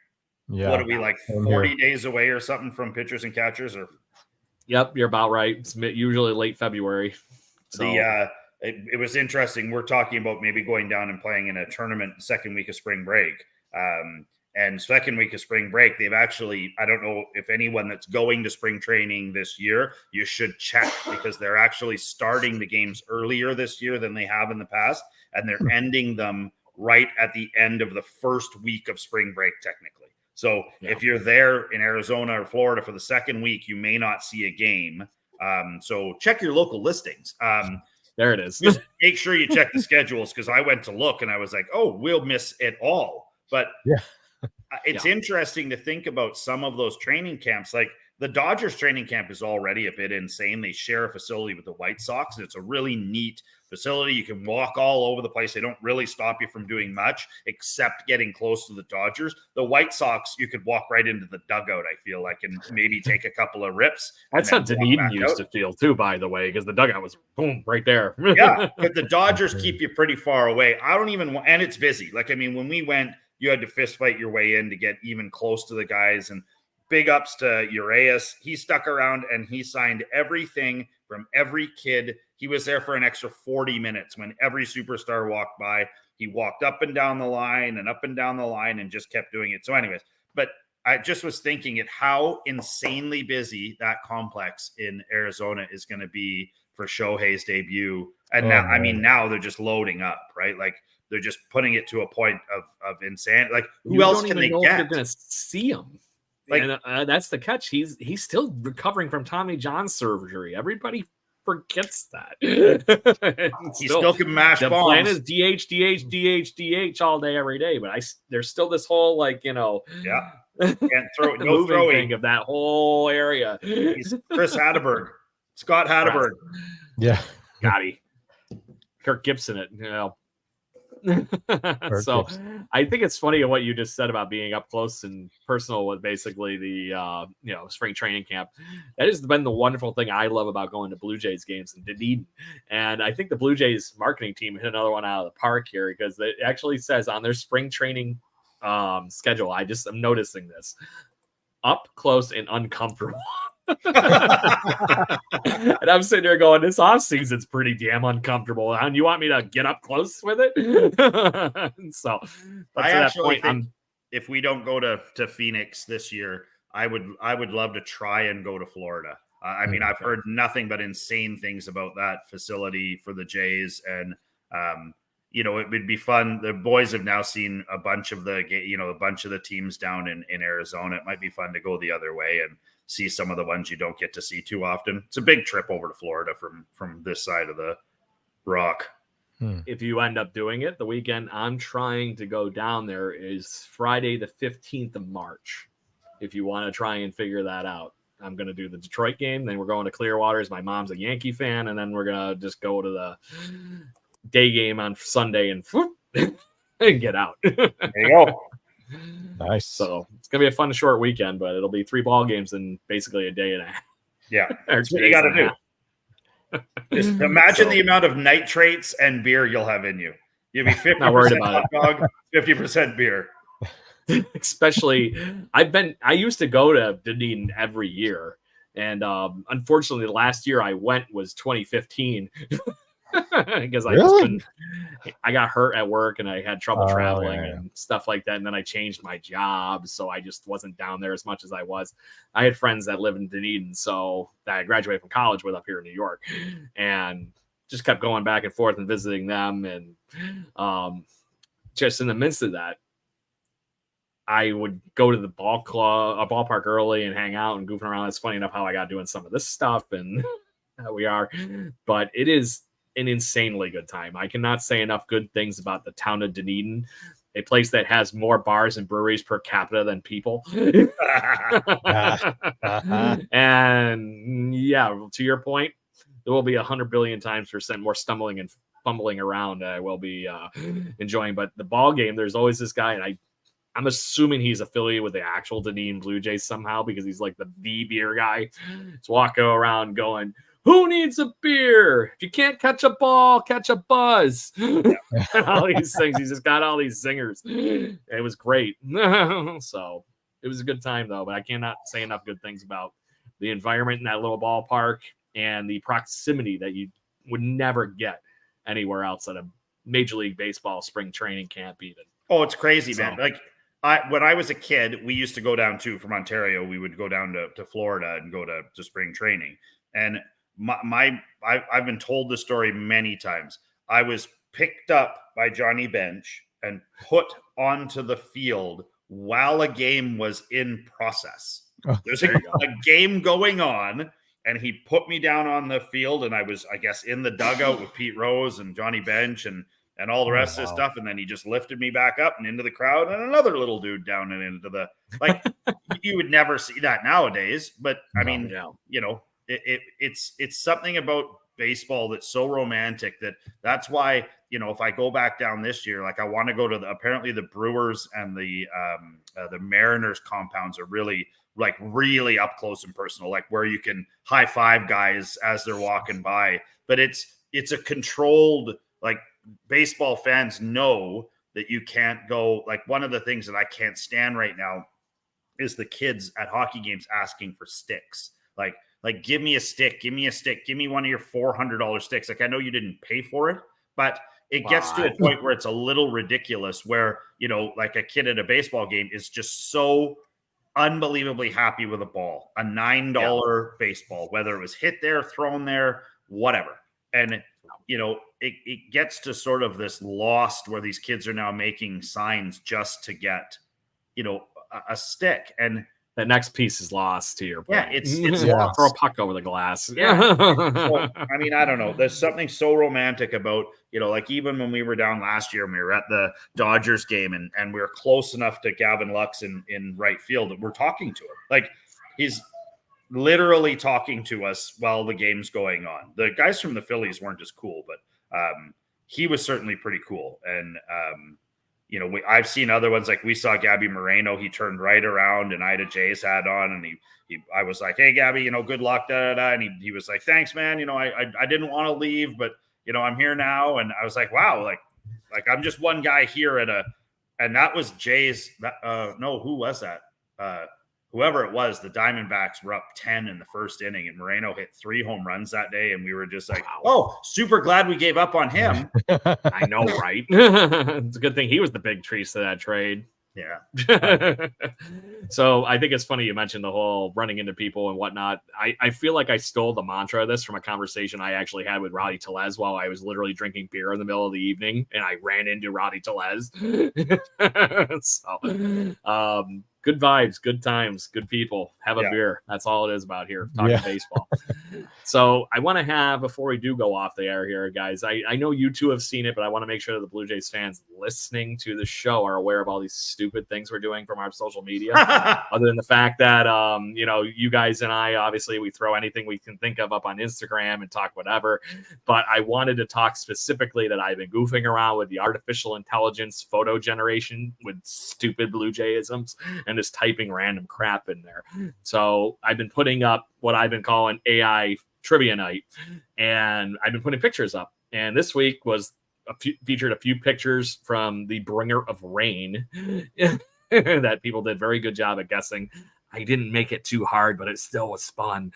Yeah. What are we, like 40 days away or something from pitchers and catchers? Or Yep, you're about right. It's usually late February. So it was interesting. We're talking about maybe going down and playing in a tournament second week of spring break. And second week of spring break, they've actually, I don't know if anyone that's going to spring training this year, you should check, because they're actually starting the games earlier this year than they have in the past. And they're ending them right at the end of the first week of spring break, technically. So if you're there in Arizona or Florida for the second week, you may not see a game. So check your local listings. There it is. Just make sure you check the schedules, because I went to look and I was like, oh, we'll miss it all. But it's interesting to think about some of those training camps. Like the Dodgers training camp is already a bit insane. They share a facility with the White Sox, and it's a really neat facility. You can walk all over the place. They don't really stop you from doing much except getting close to the Dodgers. The White Sox, you could walk right into the dugout, I feel like, and maybe take a couple of rips. That's how Dunedin used to feel too, by the way, because the dugout was boom right there. Yeah, but the Dodgers keep you pretty far away. I don't even want, and it's busy. Like, I mean, when we went, you had to fist fight your way in to get even close to the guys. And big ups to Urias. He stuck around and he signed everything from every kid. He was there for an extra 40 minutes when every superstar walked by. He walked up and down the line and up and down the line and just kept doing it. So anyways, but I just was thinking how insanely busy that complex in Arizona is going to be for Shohei's debut. And now, I mean, now they're just loading up, right? Like they're just putting it to a point of insanity. Like who else can they get? You're going to see him. Like, and that's the catch. He's still recovering from Tommy John surgery. Everybody forgets that. He still can mash the bombs. Plan is DH all day, every day. But there's still this whole can't throw no throwing thing of that whole area. He's Chris Hatteberg, Scott Hatteberg. Yeah, Gotti, Kirk Gibson. So I think it's funny what you just said about being up close and personal with basically the spring training camp. That has been the wonderful thing I love about going to Blue Jays games in Dunedin. And I think the Blue Jays marketing team hit another one out of the park here, because it actually says on their spring training schedule, I'm noticing this, up close and uncomfortable. And I'm sitting there going, this offseason's pretty damn uncomfortable. And you want me to get up close with it? So I actually think if we don't go to Phoenix this year, I would love to try and go to Florida. I mean, I've heard nothing but insane things about that facility for the Jays, and it would be fun. The boys have now seen a bunch of the teams down in Arizona. It might be fun to go the other way and see some of the ones you don't get to see too often. It's a big trip over to Florida from this side of the rock. If you end up doing it, the weekend I'm trying to go down there is Friday the 15th of March. If you want to try and figure that out, I'm going to do the Detroit game. Then we're going to Clearwaters. My mom's a Yankee fan. And then we're going to just go to the day game on Sunday and get out. There you go. Nice. So it's gonna be a fun short weekend, but it'll be 3 ball games in basically a day and a half. Yeah, that's what you got to do. Just imagine the amount of nitrates and beer you'll have in you. You'll be 50% hot dog, 50% beer. Especially, I used to go to Dunedin every year, and unfortunately, the last year I went was 2015. Because I got hurt at work and I had trouble traveling and stuff like that. And then I changed my job. So I just wasn't down there as much as I was. I had friends that live in Dunedin, so that I graduated from college with up here in New York, and just kept going back and forth and visiting them. And just in the midst of that, I would go to the ballpark early and hang out and goofing around. It's funny enough how I got doing some of this stuff, and we are, but it is an insanely good time. I cannot say enough good things about the town of Dunedin, a place that has more bars and breweries per capita than people. And yeah, to your point, there will be 100 billion times % more stumbling and fumbling around, I will be enjoying. But the ball game, there's always this guy, and I'm assuming he's affiliated with the actual Dunedin Blue Jays somehow, because he's like the beer guy. He's walking around going, "Who needs a beer? If you can't catch a ball, catch a buzz." And all these things. He's just got all these zingers. It was great. So it was a good time, though. But I cannot say enough good things about the environment in that little ballpark and the proximity that you would never get anywhere else at a Major League Baseball spring training camp even. Oh, it's crazy, man. Like, when I was a kid, we used to go down from Ontario. We would go down to Florida and go to spring training. And I've been told this story many times. I was picked up by Johnny Bench and put onto the field while a game was in process. There's a game going on, and he put me down on the field, and I was, I guess, in the dugout with Pete Rose and Johnny Bench and all the rest of this stuff. And then he just lifted me back up and into the crowd, and another little dude down and into the, like, you would never see that nowadays. But I mean, you know, it's something about baseball that's so romantic that's why, you know, if I go back down this year, like, I want to go to apparently the Brewers and the Mariners compounds are really up close and personal, like where you can high five guys as they're walking by. But it's a controlled, like, baseball fans know that you can't go. Like, one of the things that I can't stand right now is the kids at hockey games asking for sticks. Like, give me a stick, give me one of your $400 sticks. Like, I know you didn't pay for it, but it gets to a point where it's a little ridiculous, where, you know, like, a kid at a baseball game is just so unbelievably happy with a ball, a $9 baseball, whether it was hit there, thrown there, whatever. And, you know, it gets to sort of this lost where these kids are now making signs just to get, you know, a stick. And that next piece is lost to your point. Yeah, it's throw a puck over the glass. Yeah. So, I mean, I don't know. There's something so romantic about, you know, like, even when we were down last year and we were at the Dodgers game and we were close enough to Gavin Lux in right field that we're talking to him. Like, he's literally talking to us while the game's going on. The guys from the Phillies weren't as cool, but he was certainly pretty cool. And, you know, I've seen other ones, like we saw Gabby Moreno. He turned right around and I had a Jays hat on, and I was like, "Hey, Gabby, you know, good luck." And he was like, "Thanks, man. You know, I didn't want to leave, but, you know, I'm here now." And I was like, wow, like I'm just one guy here and that was Jays. No, who was that? Whoever it was, the Diamondbacks were up 10 in the first inning, and Moreno hit 3 home runs that day. And we were just like, "Oh, super glad we gave up on him." I know, right? It's a good thing he was the big trees to that trade. Yeah. So I think it's funny you mentioned the whole running into people and whatnot. I feel like I stole the mantra of this from a conversation I actually had with Rowdy Tellez while I was literally drinking beer in the middle of the evening, and I ran into Rowdy Tellez. So, good vibes, good times, good people. Have a beer. That's all it is about here, talking baseball. So I want to have, before we do go off the air here, guys, I know you two have seen it, but I want to make sure that the Blue Jays fans listening to the show are aware of all these stupid things we're doing from our social media. Other than the fact that, you know, you guys and I, obviously, we throw anything we can think of up on Instagram and talk whatever. But I wanted to talk specifically that I've been goofing around with the artificial intelligence photo generation with stupid Blue Jayisms and just typing random crap in there. So I've been putting up what I've been calling AI trivia night, and I've been putting pictures up. And this week was featured a few pictures from the Bringer of Rain that people did very good job at guessing. I didn't make it too hard, but it still was fun.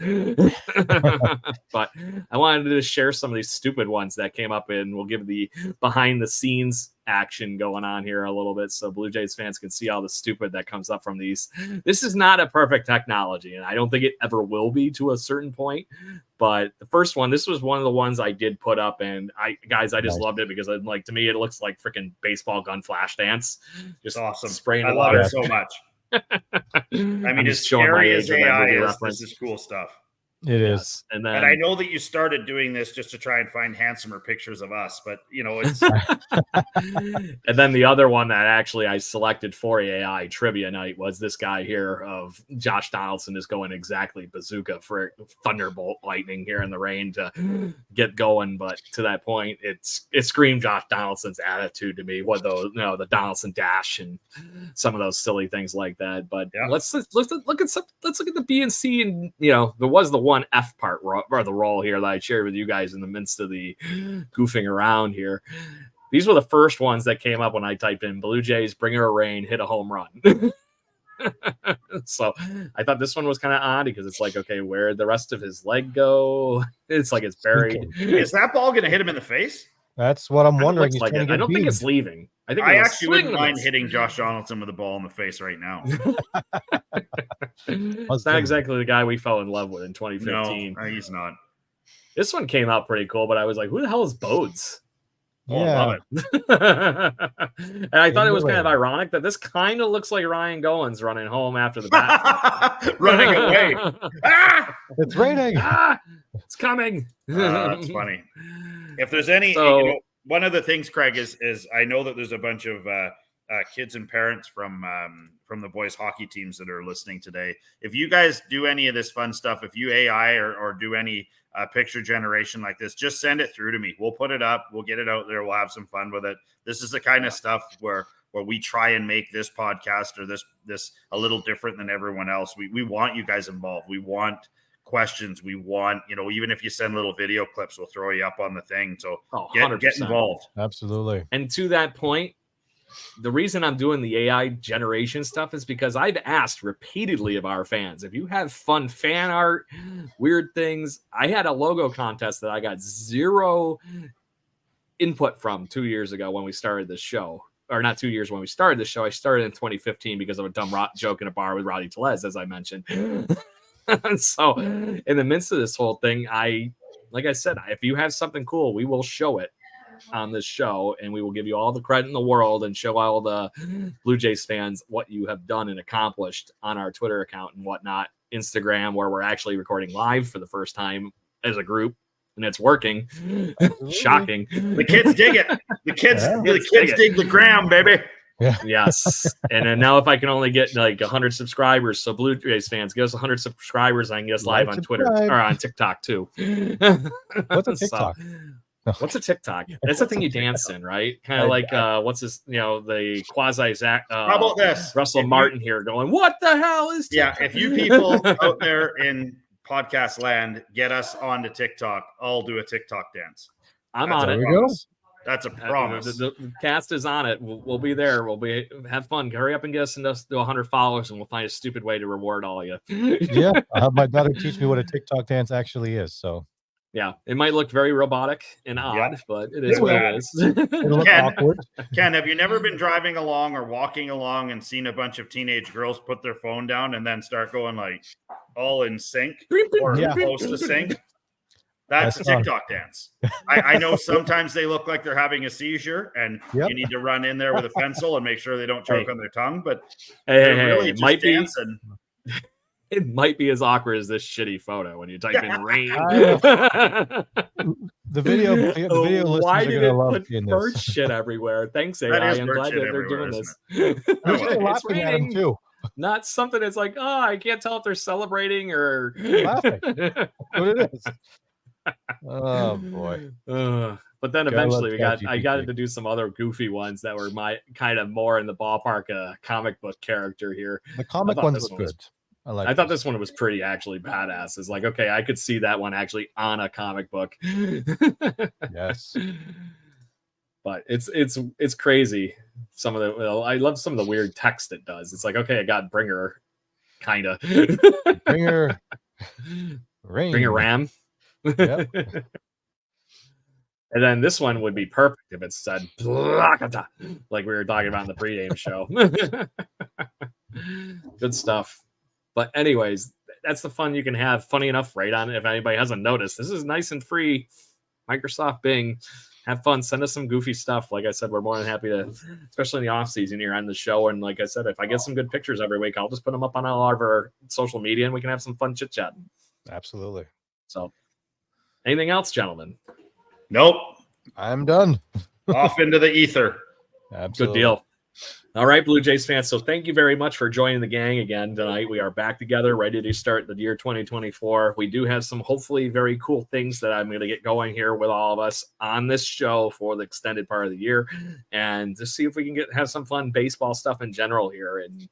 But I wanted to share some of these stupid ones that came up, and we'll give the behind the scenes action going on here a little bit so Blue Jays fans can see all the stupid that comes up from these. This is not a perfect technology, and I don't think it ever will be to a certain point. But the first one, this was one of the ones I did put up, and I just loved it because to me it looks like freaking baseball gun flash dance. Just awesome. Spraying I love it so much. I mean, as scary as AI is, this is cool stuff. It is. And then I know that you started doing this just to try and find handsomer pictures of us, but it's and then the other one that actually I selected for AI trivia night was this guy here of Josh Donaldson is going exactly bazooka for thunderbolt lightning here in the rain to get going. But to that point, it screamed Josh Donaldson's attitude to me. What those, the Donaldson dash and some of those silly things like that. But let's look at the B and C, and there was the one F part or the role here that I shared with you guys in the midst of the goofing around here. These were the first ones that came up when I typed in Blue Jays, Bringer of Rain, hit a home run. So I thought this one was kind of odd because it's like, okay, where'd the rest of his leg go? It's like it's buried. Is that ball going to hit him in the face? That's what I'm wondering. Like I don't think it's leaving. I actually wouldn't mind hitting Josh Donaldson with a ball in the face right now. It's not exactly the guy we fell in love with in 2015. No, he's not. This one came out pretty cool, but I was like, who the hell is Bodes? Yeah. I love it. And I thought it was kind of ironic that this kind of looks like Ryan Goins running home after the bat. Running away. It's raining. It's coming. That's funny. If there's any, one of the things, Craig, is I know that there's a bunch of kids and parents from the boys hockey teams that are listening today. If you guys do any of this fun stuff, if you AI or do any picture generation like this, just send it through to me. We'll put it up. We'll get it out there. We'll have some fun with it. This is the kind of stuff where we try and make this podcast or this a little different than everyone else. We want you guys involved. We want questions. We want, even if you send little video clips, we'll throw you up on the thing. So get involved. Absolutely. And to that point, the reason I'm doing the AI generation stuff is because I've asked repeatedly of our fans, if you have fun fan art, weird things. I had a logo contest that I got 0 input from 2 years ago when we started this show. Or not 2 years when we started the show. I started in 2015 because of a dumb joke in a bar with Roddy Telez, as I mentioned. So in the midst of this whole thing, like I said, if you have something cool, we will show it on this show, and we will give you all the credit in the world and show all the Blue Jays fans what you have done and accomplished on our Twitter account and whatnot, Instagram, where we're actually recording live for the first time as a group, and it's working. Shocking. The kids dig it. The kids dig the gram, baby. Yeah. Yes. And then now if I can only get like 100 subscribers, so Blue Jays fans, give us 100 subscribers, I can get us live on Twitter or on TikTok too. What's a TikTok? What's a TikTok? That's the thing you dance in, right? Kind of like what's this? The quasi Zach. How about this? Russell Martin here going, "What the hell is TikTok?" Yeah, if you people out there in podcast land get us onto TikTok, I'll do a TikTok dance. I'm on it. That's a promise. The cast is on it. We'll be there. Have fun. Hurry up and get us to 100 followers, and we'll find a stupid way to reward all of you. Yeah, I'll have my daughter teach me what a TikTok dance actually is. So. Yeah, it might look very robotic and odd, but it is what it is. It'll look awkward. Ken, have you never been driving along or walking along and seen a bunch of teenage girls put their phone down and then start going like all in sync or close to sync? That's a TikTok dance. I know sometimes they look like they're having a seizure, and you need to run in there with a pencil and make sure they don't choke on their tongue. But they're really just might dancing. It might be as awkward as this shitty photo when you type in rain. The video Why did it put bird shit everywhere? Thanks, AI. I'm glad that they're doing this. It's laughing at him too. Not something that's like, I can't tell if they're celebrating or laughing. What it is. Oh boy. But then eventually I got to do some other goofy ones that were my kind of more in the ballpark comic book character here. The comic ones look good. I thought this one was pretty actually badass. It's like, okay, I could see that one actually on a comic book. Yes. But it's crazy. I love some of the weird text it does. It's like, okay, I got Bringer, kind of. Bringer Ram. Yep. And then this one would be perfect if it said like we were talking about in the pregame show. Good stuff. But anyways, that's the fun you can have. Funny enough, right on it. If anybody hasn't noticed, this is nice and free. Microsoft Bing. Have fun. Send us some goofy stuff. Like I said, we're more than happy to, especially in the off season here on the show. And like I said, if I get some good pictures every week, I'll just put them up on all of our social media and we can have some fun chit chat. Absolutely. So, anything else, gentlemen? Nope. I'm done. Off into the ether. Absolutely. Good deal. All right, Blue Jays fans. So thank you very much for joining the gang again tonight. We are back together, ready to start the year 2024. We do have some hopefully very cool things that I'm going to get going here with all of us on this show for the extended part of the year, and to see if we can have some fun baseball stuff in general here. And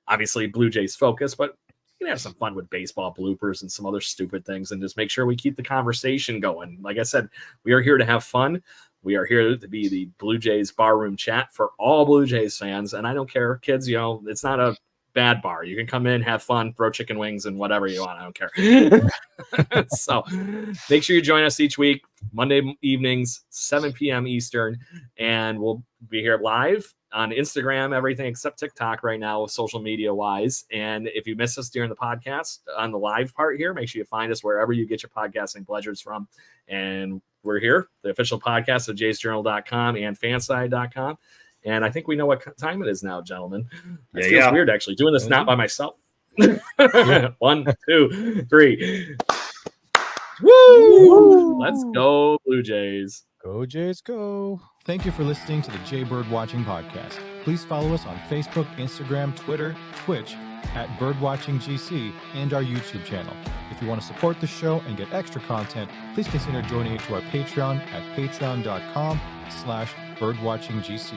obviously Blue Jays focus, but we can have some fun with baseball bloopers and some other stupid things, and just make sure we keep the conversation going. Like I said, we are here to have fun. We are here to be the Blue Jays barroom chat for all Blue Jays fans. And I don't care, kids, it's not a bad bar. You can come in, have fun, throw chicken wings and whatever you want. I don't care. So make sure you join us each week, Monday evenings, 7 p.m. Eastern. And we'll be here live on Instagram, everything except TikTok right now, social media wise. And if you miss us during the podcast on the live part here, make sure you find us wherever you get your podcasting pleasures from. And we're here, the official podcast of jaysjournal.com and fansided.com. And I think we know what time it is now, gentlemen. It feels weird actually doing this not by myself. 1, 2, 3. Woo! Let's go, Blue Jays. Go Jays, go. Thank you for listening to the Jay Bird Watching Podcast. Please follow us on Facebook, Instagram, Twitter, Twitch at BirdwatchingGC, and our YouTube channel. If you want to support the show and get extra content, please consider joining to our Patreon at patreon.com/birdwatchinggc.